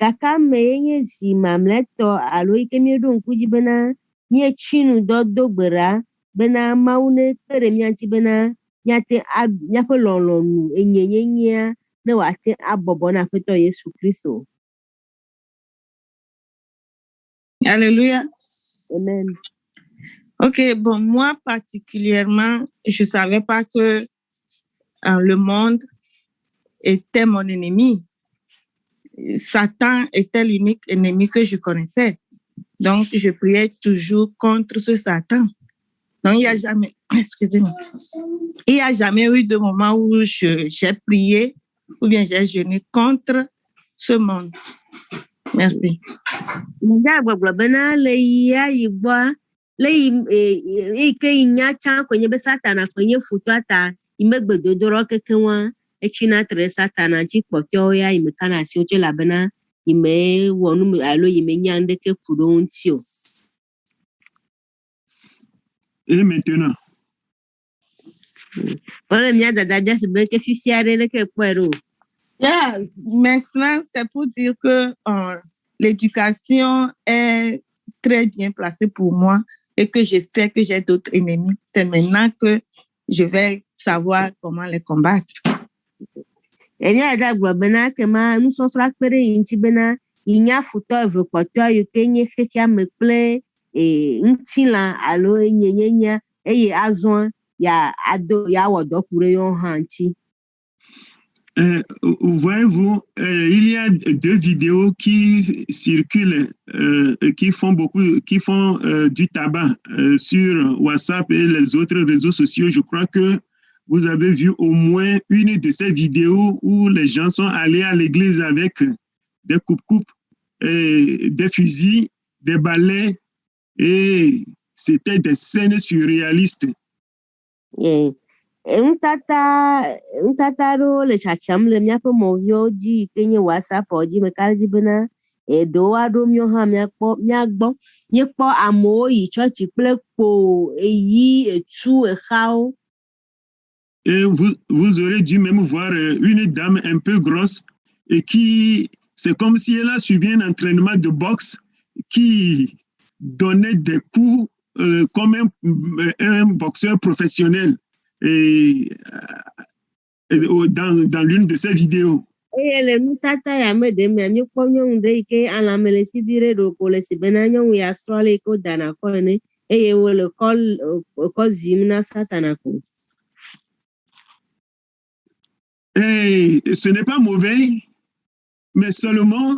gaka me yenye si mamleto alo ike mi do nkuji bena mi chinu dodo gbera bena maune pere mi anti bena nyate nyafe lolonu enyenyenya ne wate abobo na feto Yesu Kristo. Alléluia. Amen. Ok, bon, moi particulièrement, je savais pas que le monde était mon ennemi. Satan était l'unique ennemi que je connaissais. Donc, je priais toujours contre ce Satan. Donc, il n'y a jamais, excusez-moi, il n'y a jamais eu de moment où j'ai prié ou bien j'ai jeûné contre ce monde. Merci. Ike inyacha kwenye be satana kwenye futuata imegbedodoro kekewa echina tre satana chikpotio ya imekana si oche labena ime wonu alo ime nyande ke kuro ntio. Et maintenant, Yeah, maintenant, c'est pour dire que l'éducation est très bien placée pour moi et que je sais que j'ai d'autres ennemis. C'est maintenant que je vais savoir comment les combattre. Enya da gblɔ bena kema nusɔsrɔ̃ akpe ɖe yi ŋuti bena yi nye afutɔ eve kpɔtɔ yi ke nye xexea me kple ŋutilã alo nyenyenya eye azɔ yawɔ dɔ ku ɖe yewo hã ŋuti. Voyez-vous, il y a deux vidéos qui circulent, qui font du tabac sur WhatsApp et les autres réseaux sociaux. Je crois que vous avez vu au moins une de ces vidéos où les gens sont allés à l'église avec des coupes-coupes, des fusils, des balais, et c'était des scènes surréalistes. Ŋutata aɖewo le tsatsam le míaƒe mɔviwo dzi yi ke nye WhatsApp dzi meka dzi bena ɖewo aɖewo míawo hã míagbɔ míekpɔ amewo yi tsɔtsi kple kpo eyi etu exawo. Et vous aurez dû même voir une dame un peu grosse et c'est comme si elle a subi un entraînement de boxe qui donnait des coups comme un boxeur professionnel. Et dans l'une de ces vidéos. Eye le nutata ya me ɖem ya míekpɔ nyɔnu ɖe yi ke alãme le si vi ɖe ɖo ko le si bena nyɔnu ya srɔ̃ le yi ke wodana kɔ ene eye wole kɔ zim na Satana ko. Et ce n'est pas mauvais, mais seulement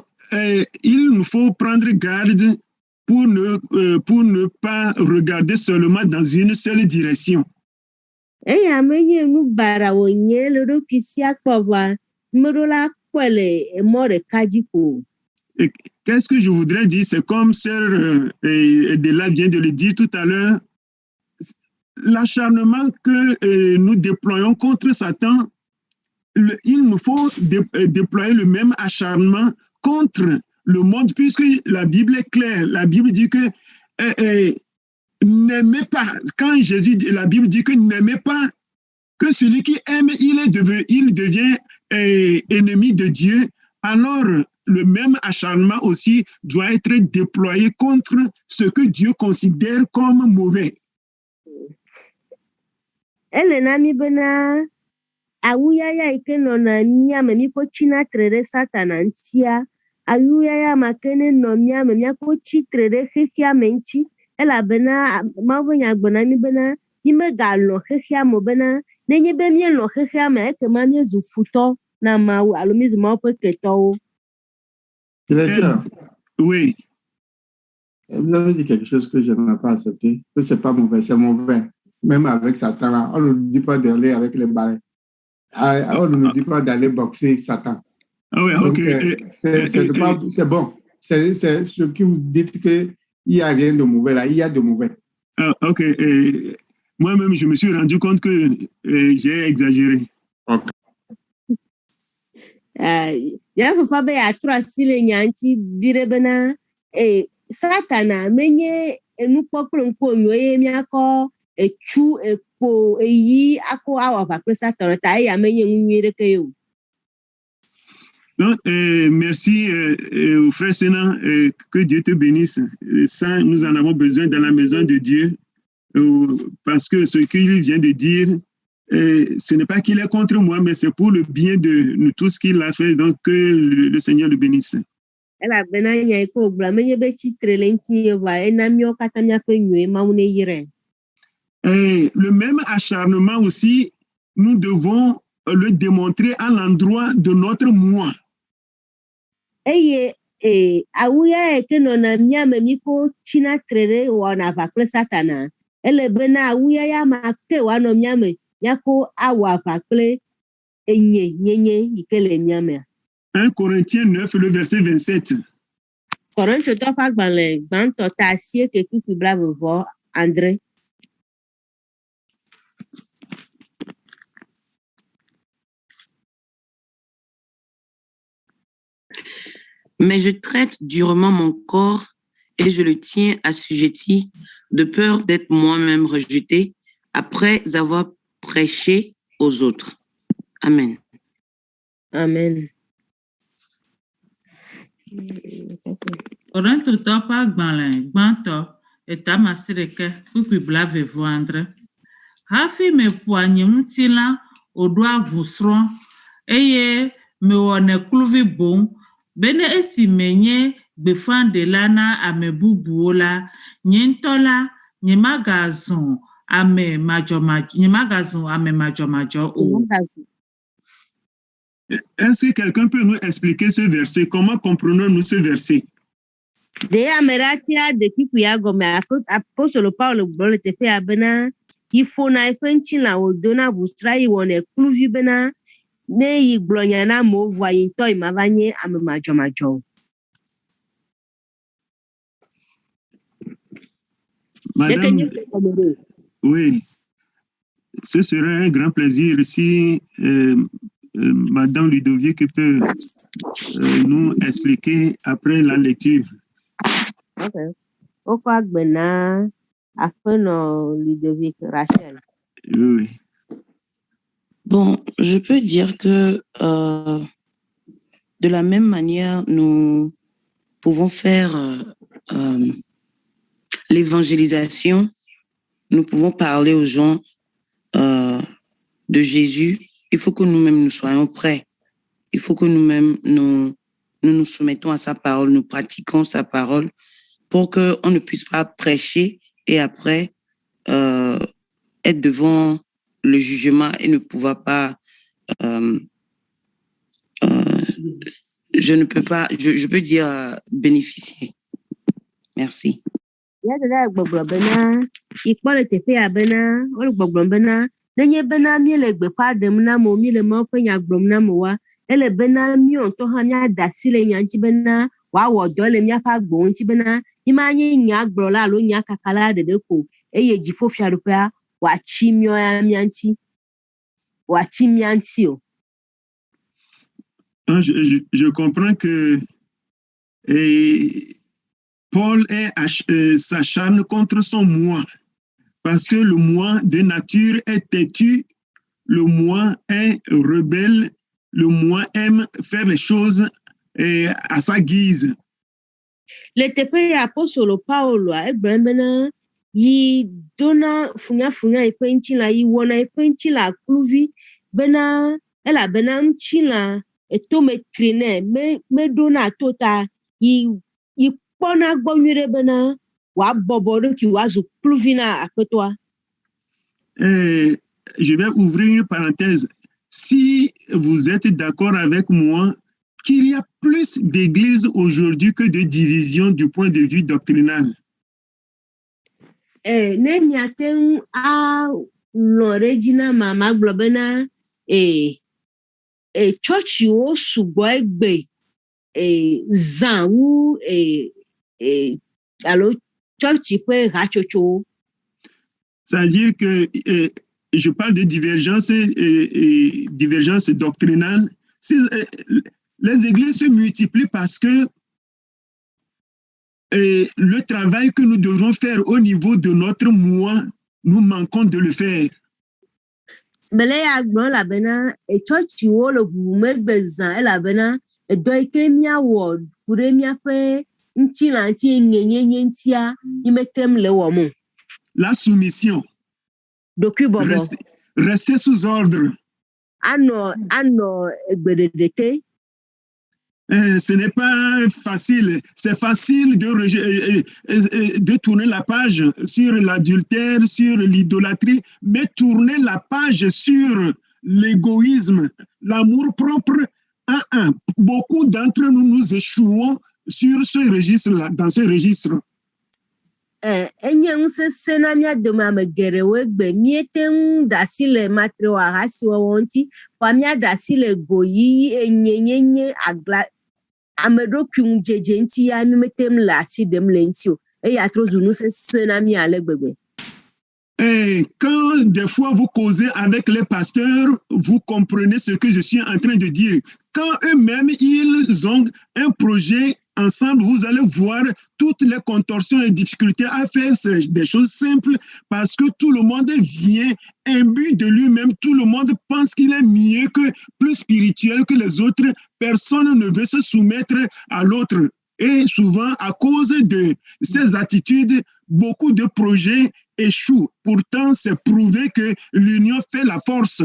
il nous faut prendre garde pour ne pas regarder seulement dans une seule direction. Eya menye nu bara wònye le ɖokui sia kpɔ va meɖo la kpɔe le mɔ ɖeka dzi ko. Qu'est-ce que je voudrais dire? C'est comme sœur Dela vient de le dire tout à l'heure. L'acharnement que nous déployons contre Satan, il nous faut déployer le même acharnement contre le monde, puisque la Bible est claire. La Bible dit que n'aimez pas, quand la Bible dit que n'aimez pas, que celui qui aime, il devient ennemi de Dieu, alors le même acharnement aussi doit être déployé contre ce que Dieu considère comme mauvais. Elena mi bena awuyaya ike nɔ na míame míƒe tsina tre ɖe Satana ŋutia, awuyaya ma ke ne nɔ míame míakpɔ tsitre ɖe xexea me ŋuti. Elabena Mawu ƒe nya gblɔ na mí bena mímegalɔ xexea me bena nenye be míelɔ xexea me ekema míezu futɔ na Mawu alo míezu Mawu ƒe ketɔwo. Oui. Vous avez dit quelque chose que je n'ai pas accepté, que c'est pas mauvais, c'est mauvais. Même avec Satan, là, on ne nous dit pas d'aller avec les balais. On ne nous dit pas d'aller boxer Satan. Ah ouais, donc, ok. C'est bon. C'est ce que vous dites que il n'y a rien de mauvais là, il y a de mauvais. Ok. Moi-même, je me suis rendu compte que j'ai exagéré. Ok. Ya fafa be atrɔ asi le nya ŋuti vi ɖe bena Satana menye enukpɔ kple ŋkpɔnyo eye míakɔ etsu ekpo eyi akɔ awɔ aʋa kple Satana ta eya menye nu nyui ɖeke ye o. Donc, merci frère Sénat, que Dieu te bénisse. Ça, nous en avons besoin dans la maison de Dieu, parce que ce qu'il vient de dire, ce n'est pas qu'il est contre moi, mais c'est pour le bien de nous tous qu'il a fait, donc que le Seigneur le bénisse. Elabena nya yi ke wògblɔ menye be tsitre le ŋuti va ena míawo katã míaƒe nyuie Mawu ne yrae. Le même acharnement aussi, nous devons le démontrer à l'endroit de notre moi. Eye awuya ke nɔna míame míƒe tsina tre ɖe wɔna aʋa kple Satana. Ele bena awuya ya ma ke wòanɔ míame míakɔ awɔ aʋa kple nyenye yi ke le míamea. 1 Corinthiens 9, le verset 27. Korintotɔ ƒe agbalẽ gbãtɔ ta 9:22. Mais je traite durement mon corps et je le tiens assujetti de peur d'être moi-même rejeté après avoir prêché aux autres. Amen. Amen. Korintotɔ ƒe agbalẽ gbãtɔ etamasreke kpukpui blaeve-vɔ-adre. Hafi meƒoa nye ŋutilã wòɖo agusrɔ̃ eye mewɔnɛ kluvi boŋ bene esi menye gbeƒãɖela na ame bubuwo la, nye ŋutɔ la nyemagazɔ ame madzɔmadzɔ o. Est-ce que quelqu'un peut nous expliquer ce verset? Comment comprenons-nous ce verset? De ameratia de kikuya gome apostolo Paulo gbolo teƒe abena ifona eƒe ŋutilã wòdo na busra yi wɔnɛ kluvi bena ne yi gblɔ nya na amewo vɔa yi ŋutɔ yi mava nye ame madzɔmadzɔ o. Madame, oui, ce serait un grand plaisir si Madame Ludovic peut nous expliquer après la lecture. Okay. Oko agbena aƒenɔ Ludovic Rachel. Oui. Bon, je peux dire que de la même manière, nous pouvons faire l'évangélisation, nous pouvons parler aux gens de Jésus. Il faut que nous-mêmes nous soyons prêts. Il faut que nous-mêmes nous soumettons à sa parole, nous pratiquons sa parole pour qu'on ne puisse pas prêcher et après être devant le jugement et ne pouvoir pas je peux dire bénéficier. Merci. Yadada gbɔgblɔ bena ikpɔ le teƒea bena wole gbɔgblɔ bena nenye bena míele gbeƒã ɖem na amewo, míele Mawu ƒe nya gblɔm na amewoa, ele bena míawo ŋutɔ hã míada asi le nya ŋuti bena wòawɔ dɔ le míaƒe agbowo ŋuti bena mímanye nyagblɔla alo nyakakala ɖeɖe ko eye dziƒofiaɖuƒea wòatsi mía ŋuti o. Je comprends que Paul s'acharne contre son moi, parce que le moi de nature est têtu, le moi est rebelle, le moi aime faire les choses à sa guise. Le teƒe ya apostolo Pauloa egblɔ bena yi dona funyafunya eƒe ŋutilã, yi wɔna eƒe ŋutilã kluvi bena elabena ŋutilã etome tri nɛ meɖona to ta yi kpɔna gbɔ nyuie ɖe bena wòabɔbɔ ɖokui wòazu kluvi na aƒetɔa. Je vais ouvrir une parenthèse. Si vous êtes d'accord avec moi qu'il y a plus d'églises aujourd'hui que de divisions du point de vue doctrinal. Ne miate ŋu alɔ ɖe dzi na mama gblɔ bena tsɔtsiwo sugbɔ egbe zã wu alo tsɔtsi ƒe hatsotsowo. C'est-à-dire que je parle de divergence doctrinale. Si, les églises se multiplient parce que le travail que nous devons faire au niveau de notre moi, nous manquons de le faire. Bele ya gblɔ elabena tsɔtsiwo le ʋuʋu megbe zã elabena edɔ yi ke míawɔ ku ɖe míaƒe ŋutilã ŋuti nyenyenye ŋutia yi metem le wɔm o. La soumission. Ɖokuibɔbɔ. Rester sous ordre. Anɔ egbeɖeɖe te. Ce n'est pas facile. C'est facile de tourner la page sur l'adultère, sur l'idolâtrie, mais tourner la page sur l'égoïsme, l'amour propre, beaucoup d'entre nous échouons sur ce registre-là, dans ce registre. Enye ŋusese na mía dome ame geɖewo egbe míete ŋu ɖe asi le matre wɔ ahasi wɔwɔ ŋuti, xɔa míaɖe asi le goyiyi enyenyenye agla ame ɖokui ŋu dzedze ŋuti ya mi metem le asi ɖem le ŋuti o eye atro zu nusese na mí ale gbegbe. Quand des fois vous causez avec les pasteurs, vous comprenez ce que je suis en train de dire. Quand eux-mêmes ils ont un projet ensemble, vous allez voir toutes les contorsions et difficultés à faire des choses simples parce que tout le monde vient imbu de lui-même. Tout le monde pense qu'il est mieux plus spirituel que les autres. Personne ne veut se soumettre à l'autre. Et souvent, à cause de ces attitudes, beaucoup de projets échouent. Pourtant, c'est prouvé que l'union fait la force.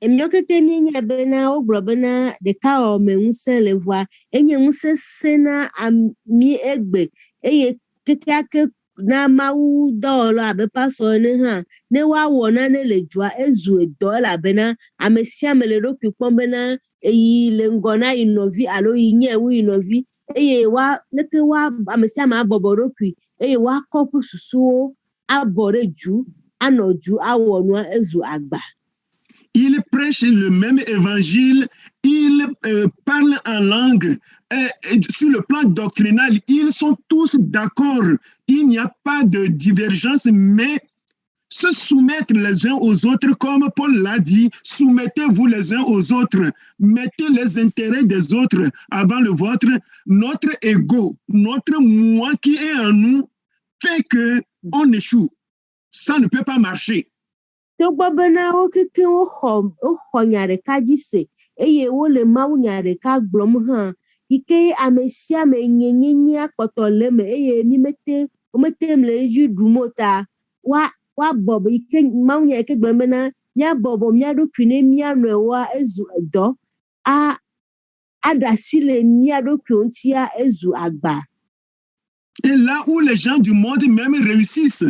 Emyokeke mienya bena ogblɔ bena ɖeka wɔ me ŋusẽ le voa enye ŋusẽ sena ami egbe eye kekeake na Mawu dɔwɔla abe pastor ene hã ne woawɔ nane le dua ezu edɔ elabena ame sia ame le ɖokui kpɔm bena eyi le ŋgɔ na yi nɔvi alo yi nye wu yi nɔvi eye ame sia ame abɔbɔ ɖokui eye woakɔ ƒe susuwo abɔ ɖe dzu anɔ dzu awɔ nua ezu agba. Ils prêchent le même évangile, ils parlent en langue. Sur le plan doctrinal, ils sont tous d'accord. Il n'y a pas de divergence, mais se soumettre les uns aux autres, comme Paul l'a dit, soumettez-vous les uns aux autres. Mettez les intérêts des autres avant le vôtre. Notre ego, notre moi qui est en nous, fait qu'on échoue. Ça ne peut pas marcher. Togbɔ bena wo keke woxɔ nya ɖeka dzi se eye wole Mawu nya ɖeka gblɔm hã yi ke ame sia ame nyenyenya kpɔtɔ le me eye womete le edzi ɖum o ta woabɔbɔ yi ke Mawu nya yi ke gblɔm bena míabɔbɔ mía ɖokui ne mía nɔewoa ezu edɔ aɖe asi le mía ɖokuiwo ŋutia ezu agba. Et là où les gens du monde même réussissent,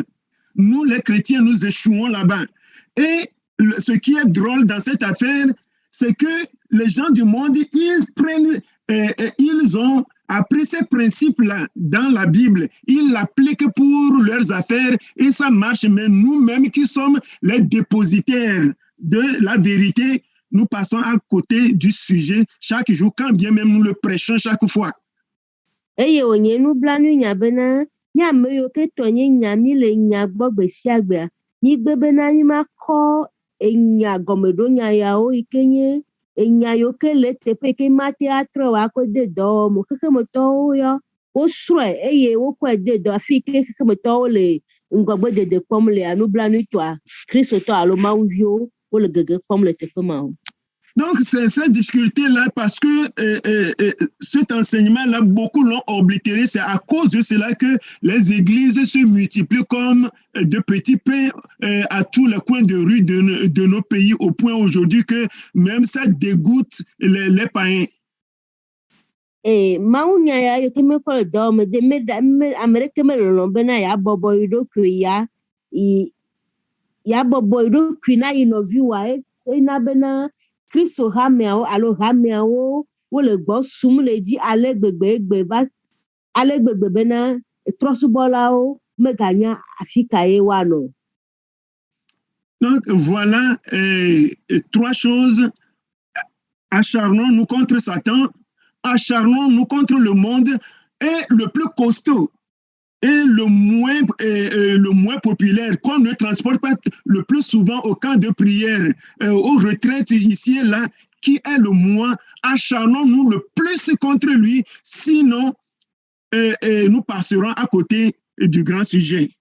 nous les chrétiens nous échouons là-bas. Et ce qui est drôle dans cette affaire, c'est que les gens du monde, ils ont appris ces principes-là dans la Bible. Ils l'appliquent pour leurs affaires et ça marche. Mais nous-mêmes qui sommes les dépositaires de la vérité, nous passons à côté du sujet chaque jour, quand bien même nous le prêchons chaque fois. Eye wonye nublanui nya bena ame yiwo ke tɔ nye nya mi le nya gbɔ gbe sia gbea migbe bena mi makɔ enya gɔmeɖonya yawo yi ke nye enya yiwo ke le teƒe ke mate atrɔ woakɔ de dɔ mo xexemetɔwo yɔ wosrɔ̃e eye wokɔe de dɔ afi ke xexemetɔwo le ŋgɔgbedede kpɔm le nublanui tɔa kristotɔ alo mawuviwo wole gege kpɔm le teƒe ma o. Donc, c'est cette difficulté-là, parce que cet enseignement-là, beaucoup l'ont oblitéré. C'est à cause de cela que les églises se multiplient comme de petits pains à tous les coins de rue de nos pays, au point aujourd'hui que même ça dégoûte les païens. Mawu nya ya yo ke me kɔ dɔ me de me ame ɖeke me lɔlɔ̃ bena ya bɔbɔ yi ɖokui ya bɔbɔ yi ɖokui na yi nɔviwoa ena bena Kristo hameawo alo hameawo wole gbɔ sum le dzi ale gbegbe bena trɔsubɔlawo meganya afi ka ye woanɔ. Donc voilà trois choses. Acharnons-nous contre Satan, acharnons-nous contre le monde, et le plus costaud et le moins populaire, qu'on ne transporte pas le plus souvent au camp de prière, aux retraites ici et là, qui est le moins, acharnons-nous le plus contre lui, sinon nous passerons à côté du grand sujet.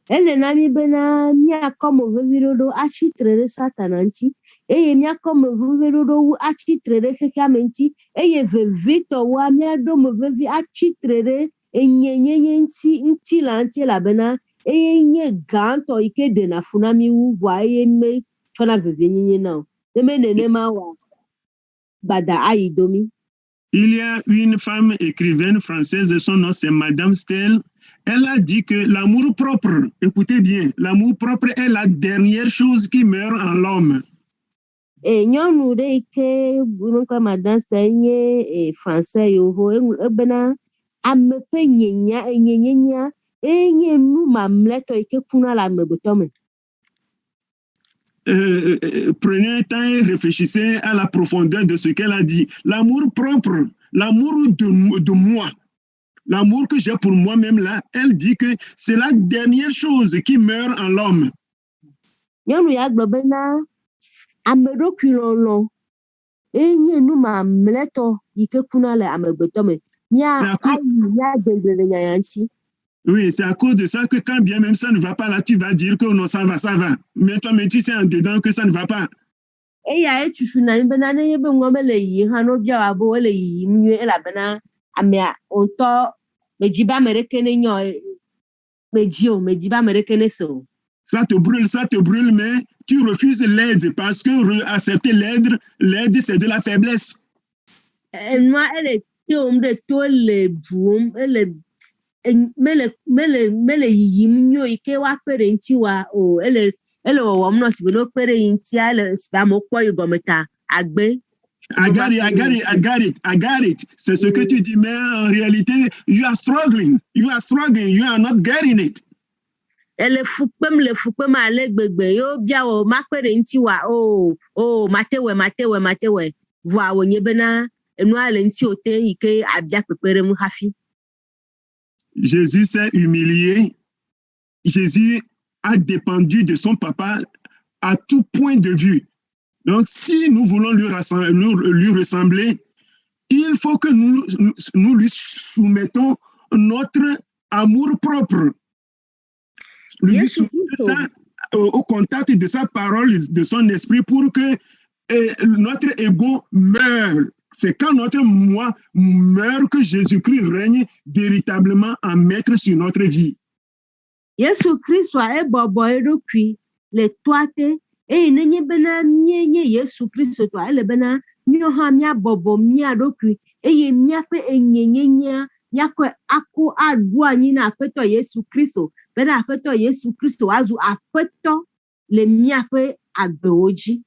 Ele na mi bena miakɔ mo veviɖoɖo atsitre ɖe Satana ŋuti eye miakɔ mo veviɖoɖo wu atsitre ɖe xexea me ŋuti eye vevitɔwoa miaɖo mo vevi atsitre ɖe enyenyenye ŋuti la ŋuti elabena eye nye gãtɔ yi ke ɖena fu na mi wu vɔa eye metsɔna vevienyenye na o eme nenema wa gbada ayi domi. Il y a une femme écrivaine française, son nom c'est Madame Stel. Elle a dit que l'amour propre, écoutez bien, l'amour propre est la dernière chose qui meurt en l'homme. Nyɔnu ɖe yi ke ŋkɔ Madame Stel nye français yovo ebena ame ƒe nyenyenya enye nu mamlɛtɔ yi ke kuna le amegbetɔ me. Prenez un temps et réfléchissez à la profondeur de ce qu'elle a dit. L'amour propre, l'amour de moi, l'amour que j'ai pour moi-même là, elle dit que c'est la dernière chose qui meurt en l'homme. Nyɔnu ya gblɔ bena ameɖokui lɔlɔ enye nu mamleto ike kuna le amegbetɔ me mia dengble le nyanya ŋti. Oui, c'est à cause de ça que quand bien même ça ne va pas là, tu vas dire que non, ça va. Mais toi, mais tu sais en dedans que ça ne va pas. Eya etusu na bena ne ye be ngome le yi ha no bia abo le yi mnwe ela bena amea onto mejiba mereke ne nyo mejiba mereke ne so. Ça te brûle, mais tu refuses l'aide parce que accepter l'aide c'est de la faiblesse. Moi elle te to le boom elle mele yi mnyo ike wa pere nti wa o ele wo mno si no pere nti ale spa mo kwa yugometa agbe. I got it. C'est ce que tu dis, mais en réalité, you are struggling, you are not getting it. Le fukpem ale gbegbe yo bia wo makpere nti wa matewe voa wo nyebena enu ale nti ote ike abia pepere mu hafi. Jésus s'est humilié. Jésus a dépendu de son papa à tout point de vue. Donc, si nous voulons lui ressembler, il faut que nous lui soumettons notre amour propre. Lui soumettons ça au contact de sa parole, de son esprit, pour que notre ego meure. C'est quand notre moi meurt que Jésus-Christ règne véritablement en maître sur notre vie. Jésus-Christ soit bobo edokui le toate e nenye bena nye Jésus-Christ toi le bena nyo ha mia bobo mia dokui e ye mia fe enyenyenya nya ko ako adu anyi na afeto Jésus-Christ bena afeto Jésus-Christ azu afeto le mia fe agbeoji.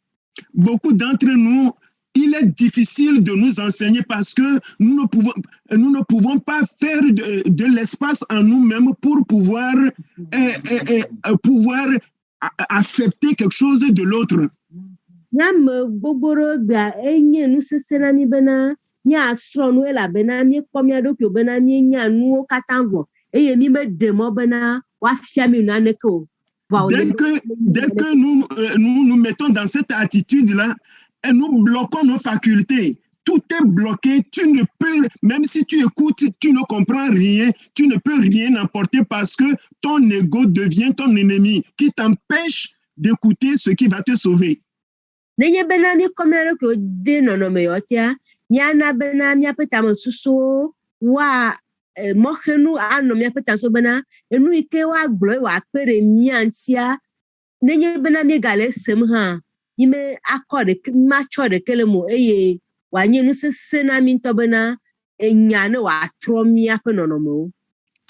Beaucoup d'entre nous, il est difficile de nous enseigner parce que nous ne pouvons pas faire de l'espace en nous-mêmes pour pouvoir accepter quelque chose de l'autre. Dès que nous mettons dans cette attitude-là, et nous bloquons nos facultés. Tout est bloqué. Tu ne peux, même si tu écoutes, tu ne comprends rien. Tu ne peux rien emporter parce que ton ego devient ton ennemi qui t'empêche d'écouter ce qui va te sauver.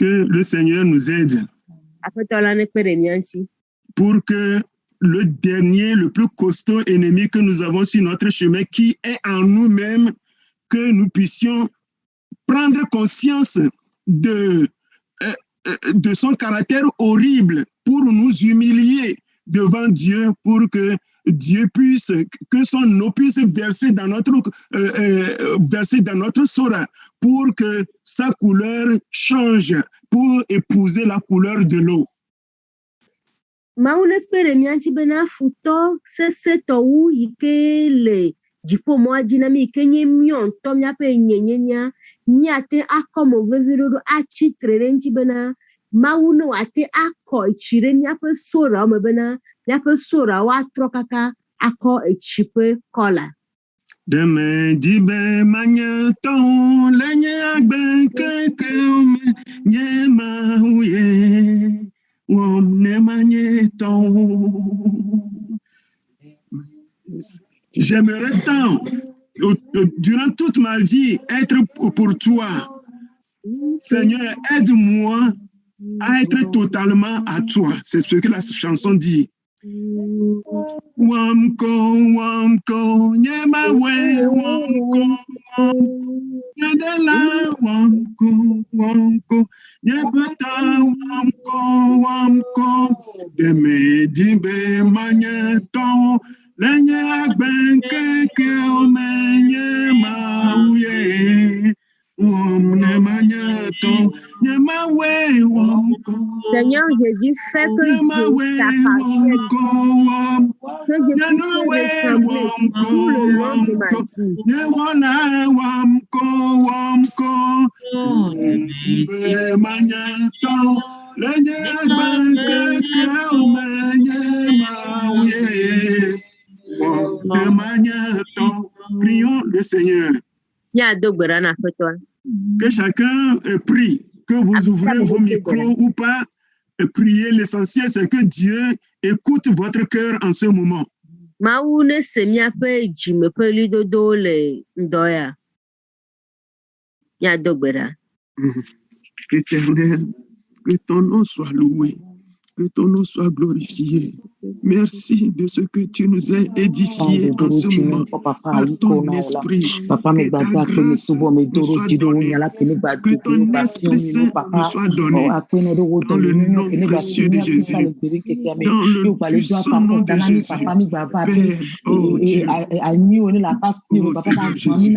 Que le Seigneur nous aide pour que le dernier, le plus costaud ennemi que nous avons sur notre chemin, qui est en nous-mêmes, que nous puissions prendre conscience de son caractère horrible pour nous humilier devant Dieu, pour que Dieu puisse, que son eau puisse verser dans notre sora, pour que sa couleur change, pour épouser la couleur de l'eau. Maune pere mianchi bena futo se to wu ikele jipo mo dinami kenye mion to mia pe nyenyenya miate akomo vevirodo achi trerenchi bena mauno ate ako ichire nya pe sora o bena nya pe sora wa trokaka ako ichipe kola. Deme dibe manya ton lenye agben keke nye mahuye wom ne manye ton. J'aimerais tant durant toute ma vie être pour toi. Seigneur, aide-moi à être totalement à toi. C'est ce que la chanson dit. Wamko, nyemawe, wamko, nyedela, wamko, nyepeta, wamko, deme dibe magneton, lenye agbenke ke omenye mauye, omne magneton, Seigneur Jésus, fais que je t'appartienne, que je puisse te ressembler tout le long de ma Prions le Seigneur. Que chacun prie, que vous ouvrez vos micros ou pas, priez. L'essentiel, c'est que Dieu écoute votre cœur en ce moment. Éternel, que ton nom soit loué, que ton nom soit glorifié. Merci de ce que tu nous as édifiés en ce moment par ton esprit. Que ta grâce nous soit donnée, que ton Esprit Saint nous soit donné dans le nom précieux de Jésus, dans le puissant nom de Jésus. Père, oh Dieu, oh Seigneur Jésus,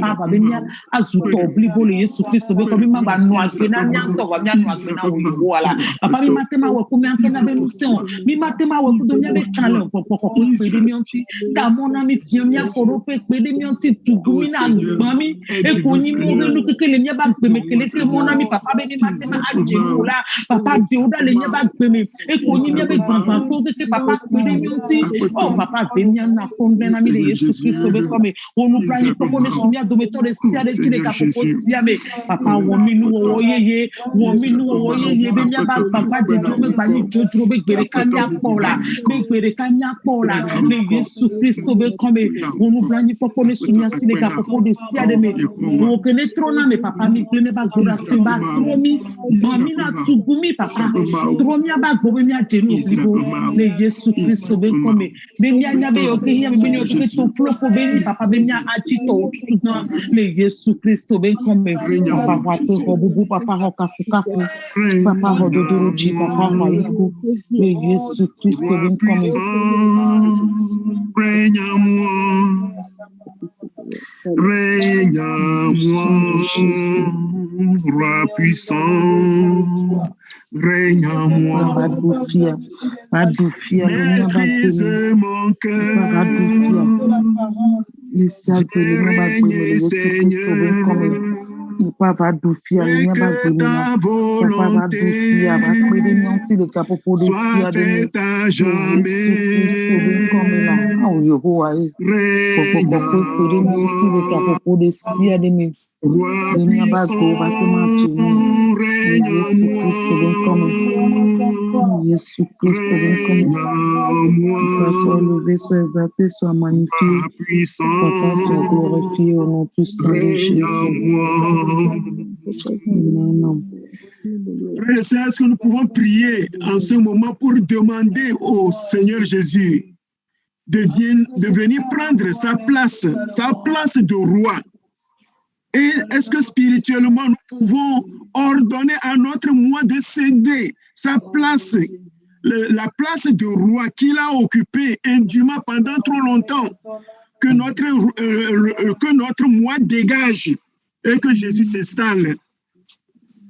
Papa benya azuto obligo le Yesu Kristo be ko bi ma ba no agbe na nya nto wa nya no agbe na wo yiwo ala papa mi matema wo ku mi anke na be nusen mi matema wo ku do nya be kale popoko ko pe de mi onti da mo na mi fi mi akoro pe de mi onti tugu mi na gbon mi e ko ni mo be lu kekele mi ba gbe me kele ke mo na mi papa be ni matema aje wo la papa de o da le nya ba gbe me e ko ni mi be gbangban ko ke papa pe de mi onti oh papa be mi na ko be na mi le Yesu Kristo be ko me onu brani ko ne so mi dometore sia de chile kapopo sia me papa wo mi nu wo yeye be nya ba papa de jo me gba ni jojo be gbere kanya pola le Yesu Kristo be come onu brani popo ne so mi asile kapopo de sia de me wo kene trona me papa mi plene ba gora simba tromi mami na tugumi papa tromi ba gbo mi ajenu sibo le Yesu Kristo be come be nya be o ke ya be ni o ke to floko be ni papa be nya achito le Yesu Kristo ben come papa wato bubu papa hokafuka papa hododoji papa haiku le Yesu Kristo ben come Règne-moi, roi puissant, règne-moi, maîtrise mon cœur, règne Seigneur, Papa Dufia, que ta volonté soit faite à jamais. Règne-moi, roi puissant, règne-moi, Jésus Christ, soit levé, soit exalté, soit magnifié. Papa, soit glorifié au nom puissant de Jésus. Frères et sœurs, est-ce que nous pouvons prier en ce moment pour demander au Seigneur Jésus de venir prendre sa place de roi? Et est-ce que spirituellement, nous pouvons ordonner à notre moi de céder sa place, la place de roi qu'il a occupée indûment pendant trop longtemps, que notre moi dégage et que Jésus s'installe?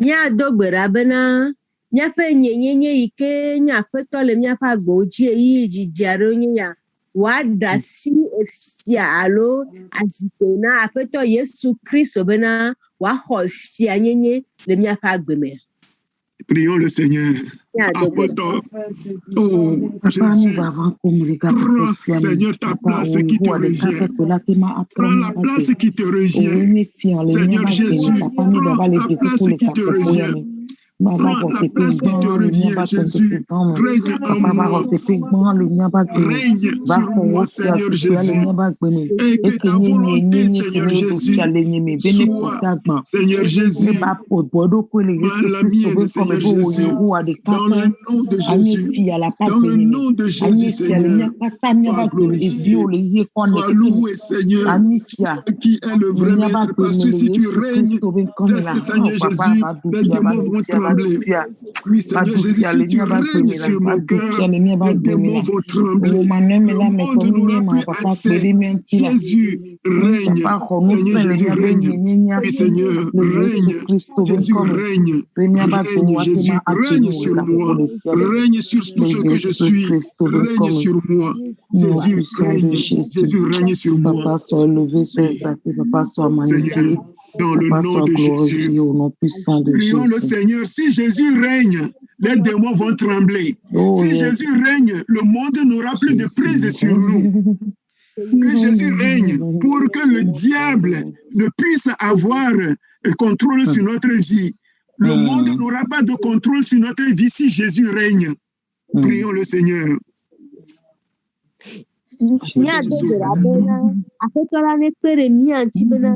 Nya dogbera bena nya fe nyenyenye ike nya feto le nya pa gboji yi jijiaro nya wa dasi efia alo azipena afeto Yesu Kristo bena wa hofia nyenye le nya pa gbeme. Prions le Seigneur. Oh, Jésus, prends, Seigneur, ta place qui te revient. Prends la place qui te revient. Seigneur Jésus, prends la place qui te revient. Prends la place qui te revient, Jésus. Règne en moi. Règne sur moi, Seigneur Jésus. Et que ta volonté, Seigneur Jésus, soit, Seigneur Jésus, pas la mienne, Seigneur Jésus. Dans le nom de Jésus. Dans le nom de Jésus, Seigneur. Sois glorifié. Sois loué, Seigneur. Qui est le vrai maître? Parce que si tu règnes, c'est Seigneur Jésus, les démons vont trembler. Oui, Seigneur Jésus, si tu règnes sur mon cœur, les démons vont trembler. Le monde n'aura plus accès. Jésus règne. Seigneur Jésus règne. Oui, Seigneur, règne. Jésus règne. Règne, Jésus, règne sur moi. Règne sur tout ce que je suis. Règne sur moi. Jésus règne. Jésus règne sur moi. Papa, sois élevé, sois exalté, papa, sois magnifié. Dans le nom de Jésus, prions le Seigneur. Si Jésus règne, les démons vont trembler. Si Jésus règne, le monde n'aura plus de prise sur nous. Que Jésus règne pour que le diable ne puisse avoir contrôle sur notre vie. Le monde n'aura pas de contrôle sur notre vie si Jésus règne. Prions le Seigneur. Mia debera bena afetola ne pere mia ntibena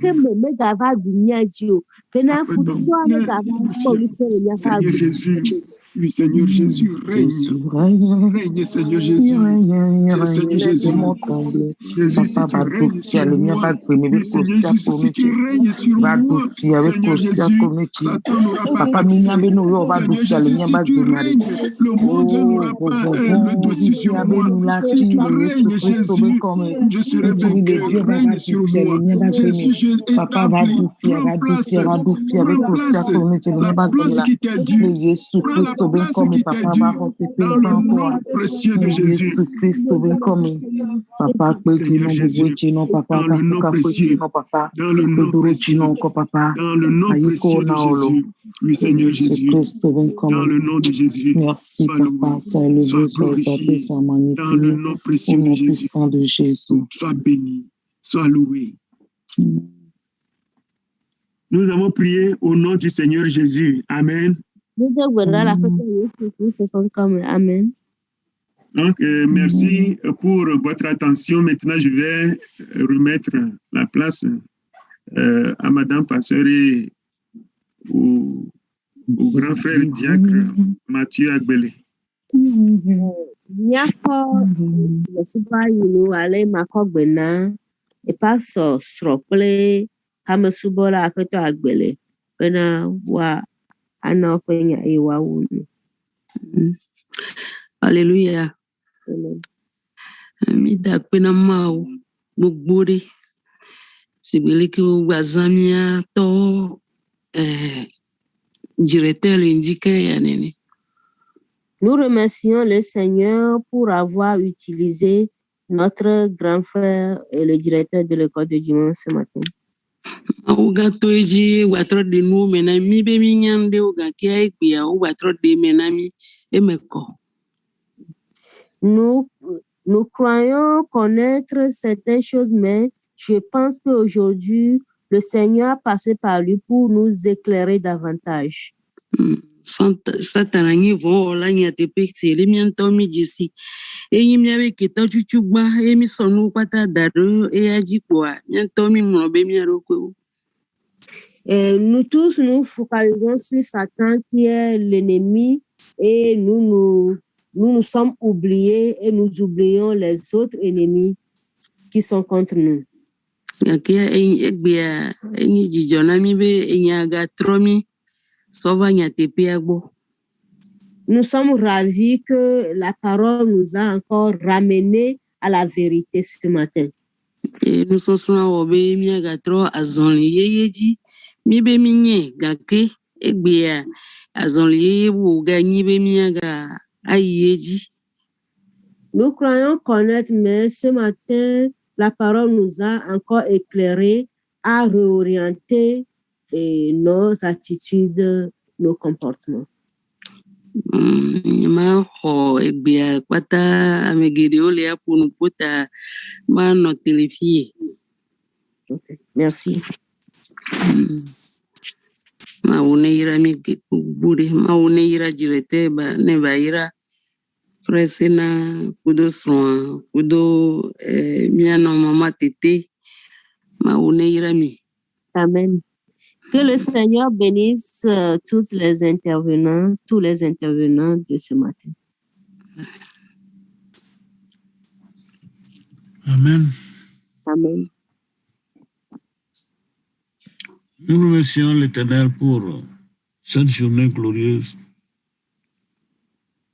ke me gava dunia jio pena futo ne gava ko ni pere mia fa Jésus. Oui, Seigneur Jésus, règne. Règne, Seigneur Jésus. Seigneur Jésus. Jésus, si tu règnes sur moi. Oui, Seigneur Jésus, si tu règnes sur moi. Seigneur Jésus, Satan n'aura pas accès. Seigneur Jésus, si tu règnes, le monde n'aura pas le dessus sur moi. Si tu règnes, Jésus, je serai vainqueur. Règne sur moi. Jésus, je établis. Prends place la place qui t'est due. Prends la place qui t'est due dans le nom précieux de Jésus. Papa, Seigneur Jésus, dans le nom précieux, dans le nom précieux, dans le nom précieux de Jésus. Oui, Seigneur Jésus, dans le nom de Jésus, sois loué, sois glorifié, dans le nom précieux de Jésus, sois béni, sois loué. Nous avons prié au nom du Seigneur Jésus. Amen. Amen. Donc, merci pour votre attention. Maintenant, je vais remettre la place à Madame Pasteur et au grand frère diacre Mathieu Agbele. Alléluia. Mida kwena mau bugburi sibili ki wazamia to directeur indiqué ya nini. Nous remercions le Seigneur pour avoir utilisé notre grand frère et le directeur de l'école de dimanche ce matin. Uga toji watro de nou menami be mi nyande uga kia ekpia u watro de menami emeko. Nous croyons connaître certaines choses, mais je pense qu'aujourd'hui, le Seigneur a passé par lui pour nous éclairer davantage. Satanani vo la nyate pexi le mianto mi jisi enyi miabe keta chuchugba emi sonu pata daru e ajikwa mianto mi mrobe miaroko. Nous tous nous focalisons sur Satan qui est l'ennemi et nous sommes oubliés et nous oublions les autres ennemis qui sont contre nous. Nous sommes ravis que la parole nous a encore ramenés à la vérité ce matin. Nous sommes Nous croyons connaître, mais ce matin, la parole nous a encore éclairés à réorienter nos attitudes, nos comportements. Okay. Merci. Maunira mi buri maunira jirete ba ne baira fresena kudo soin kudo miano mama tete maunira mi. Amen. Que le Seigneur bénisse tous les intervenants de ce matin. Amen. Amen. Nous remercions l'Éternel pour cette journée glorieuse.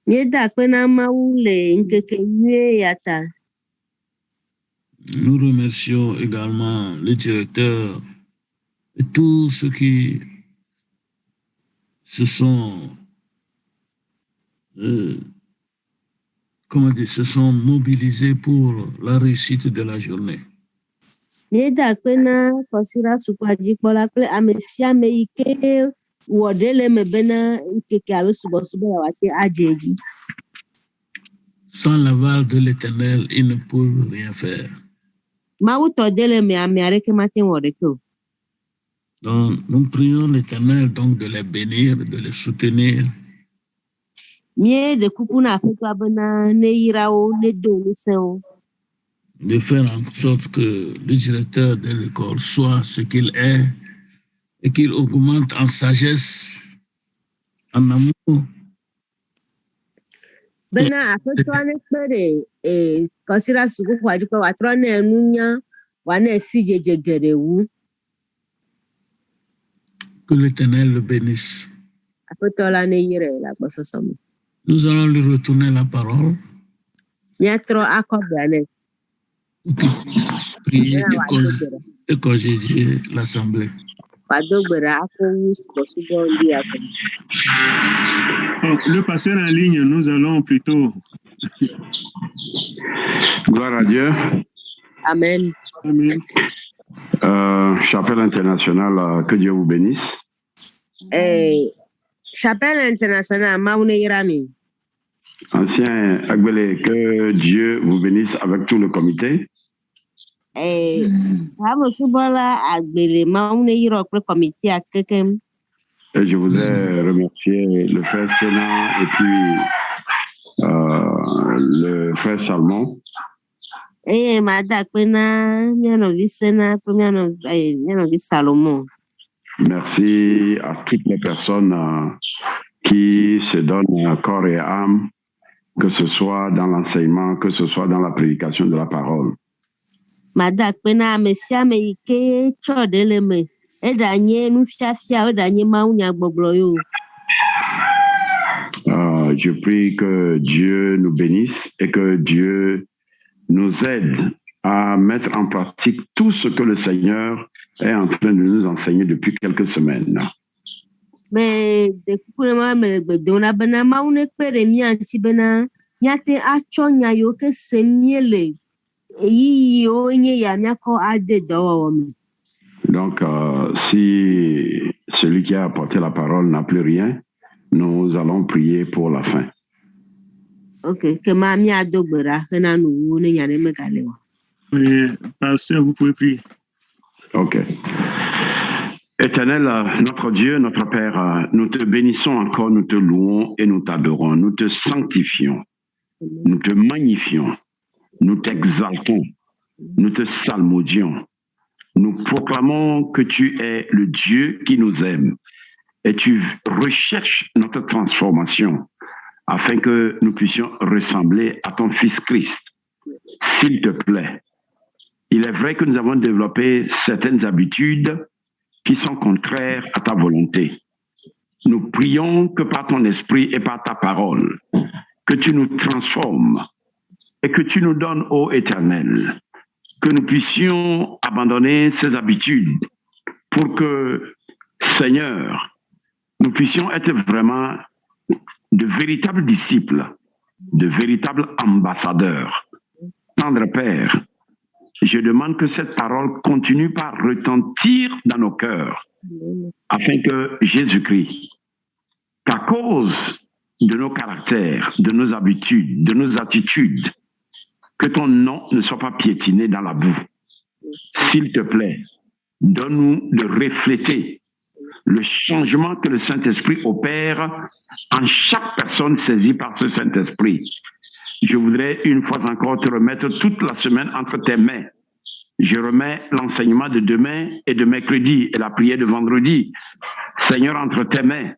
Mieda kpena mawu le nkeke nyuie ya ta. Nous remercions également le directeur et tous ceux qui se sont se sont mobilisés pour la réussite de la journée. Mieda kpena kɔsira sukwadikpɔla kple ame sia ame yi ke wɔ ɖe le me bena nkeke alo subɔsubɔ ya wate adze edzi. Sans l'aval de l'Éternel, ils ne peuvent rien faire. Mawu tɔ de le me ame aɖeke mate wɔ ɖeke o. Donc, nous prions l'Éternel donc de les bénir, de les soutenir. Mie de kuku na aƒetɔa bena ne yra wo, ne do ŋusẽ wo. De faire en sorte que le directeur de l'école soit ce qu'il est et qu'il augmente en sagesse, en amour. Bena aƒetɔa ne kpe ɖe kɔsira sukuxɔa dzi kpe wòatrɔ ne nunya wòane si dzedze geɖe wu. Que l'Éternel le bénisse. Aƒetɔ la ne yire le agbɔsɔsɔ me. Nous allons lui retourner la parole. Míatrɔ akɔ gbe nɛ. Pour qu'il puisse prier et congédier l'assemblée. Wòado gbe ɖa akɔ wu subɔsubɔ ŋdi akɔ. Le pasteur en ligne, nous allons plutôt. Gloire à Dieu. Amen. Amen. Chapelle internationale, que Dieu vous bénisse. Chapelle internationale, Maoune Irami. Ancien Agbele, que Dieu vous bénisse avec tout le comité. Hamosubola Agbele, Maoune Irokle comité à Kekem. Et je voudrais remercier le frère Sénat et puis le frère Salmon. Merci à toutes les personnes qui se donnent corps et âme, que ce soit dans l'enseignement, que ce soit dans la prédication de la parole. Je prie que Dieu nous bénisse et que Dieu nous aide à mettre en pratique tout ce que le Seigneur est en train de nous enseigner depuis quelques semaines. Donc, si celui qui a apporté la parole n'a plus rien, nous allons prier pour la fin. Ok, que mamie a dogbera, que na nous ne yane me galewa. Oui, pasteur, vous pouvez prier. Ok. Éternel, notre Dieu, notre Père, nous te bénissons encore, nous te louons et nous t'adorons, nous te sanctifions, nous te magnifions, nous t'exaltons, nous te salmodions. Nous proclamons que tu es le Dieu qui nous aime et tu recherches notre transformation afin que nous puissions ressembler à ton Fils Christ. S'il te plaît, il est vrai que nous avons développé certaines habitudes qui sont contraires à ta volonté. Nous prions que par ton esprit et par ta parole, que tu nous transformes et que tu nous donnes, ô Éternel, que nous puissions abandonner ces habitudes pour que, Seigneur, nous puissions être vraiment de véritables disciples, de véritables ambassadeurs. Tendre Père, je demande que cette parole continue par retentir dans nos cœurs, afin que Jésus-Christ, qu'à cause de nos caractères, de nos habitudes, de nos attitudes, que ton nom ne soit pas piétiné dans la boue. S'il te plaît, donne-nous de refléter le changement que le Saint-Esprit opère en chaque personne saisie par ce Saint-Esprit. Je voudrais une fois encore te remettre toute la semaine entre tes mains. Je remets l'enseignement de demain et de mercredi et la prière de vendredi. Seigneur, entre tes mains,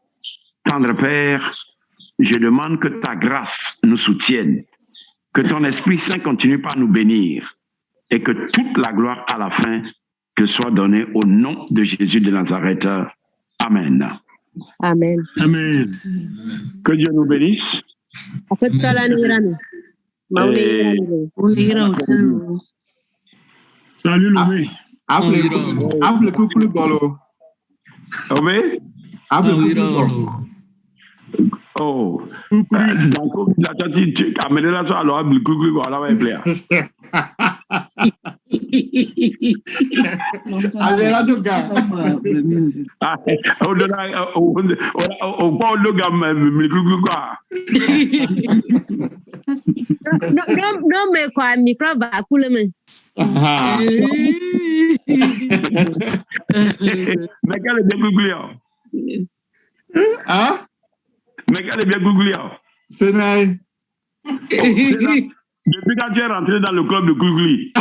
tendre Père, je demande que ta grâce nous soutienne, que ton Esprit Saint continue par nous bénir et que toute la gloire à la fin te soit donnée au nom de Jésus de Nazareth. Amen. Amen. Amen. Que Dieu nous bénisse. Salut Lomé. Appelez coucou Bolo. Lomé? Appelez coucou. Oh. Donc, tu as amené la soirée, alors appelez coucou, voilà, va plaire. Allez, là, tout gars. Non, mais quoi, micro va couler, mais. Mais qu'elle est bien googlée. Hein? Mais qu'elle est bien googlée. C'est nice. Depuis quand tu es rentré dans le club de Googly.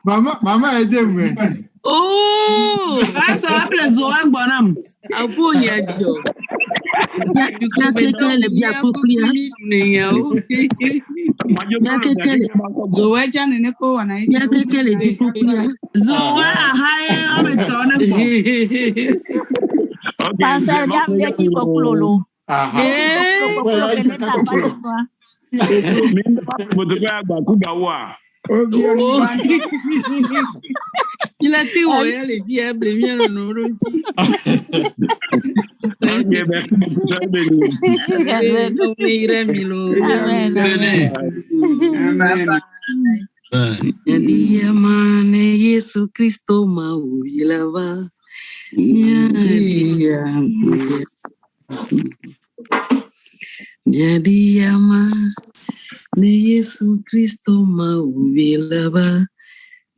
Maman, aidez-moi. Oh! Ah, ça appelle Zoé Bonham. Ah, bon, il y a Joe. Il y a quelqu'un qui est bien compris. Il y a quelqu'un qui est bien compris. Zoé, on me tourne. Pasteur, bien qui complot. Il a été où les diables viennent nous Yesu Kristo mauvilava Nyadiyama ni Yesu Kristo mauvilava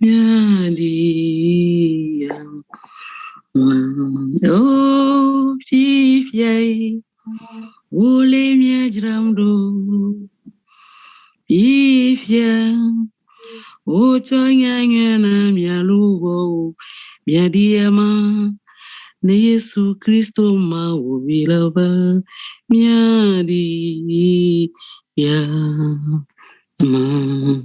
Nyadiyama Oh fifyai Ule miajramdo Fifya Ochonyangana mialugo Nyadiyama ni Yesu Kristo mauvilava Nyadiyama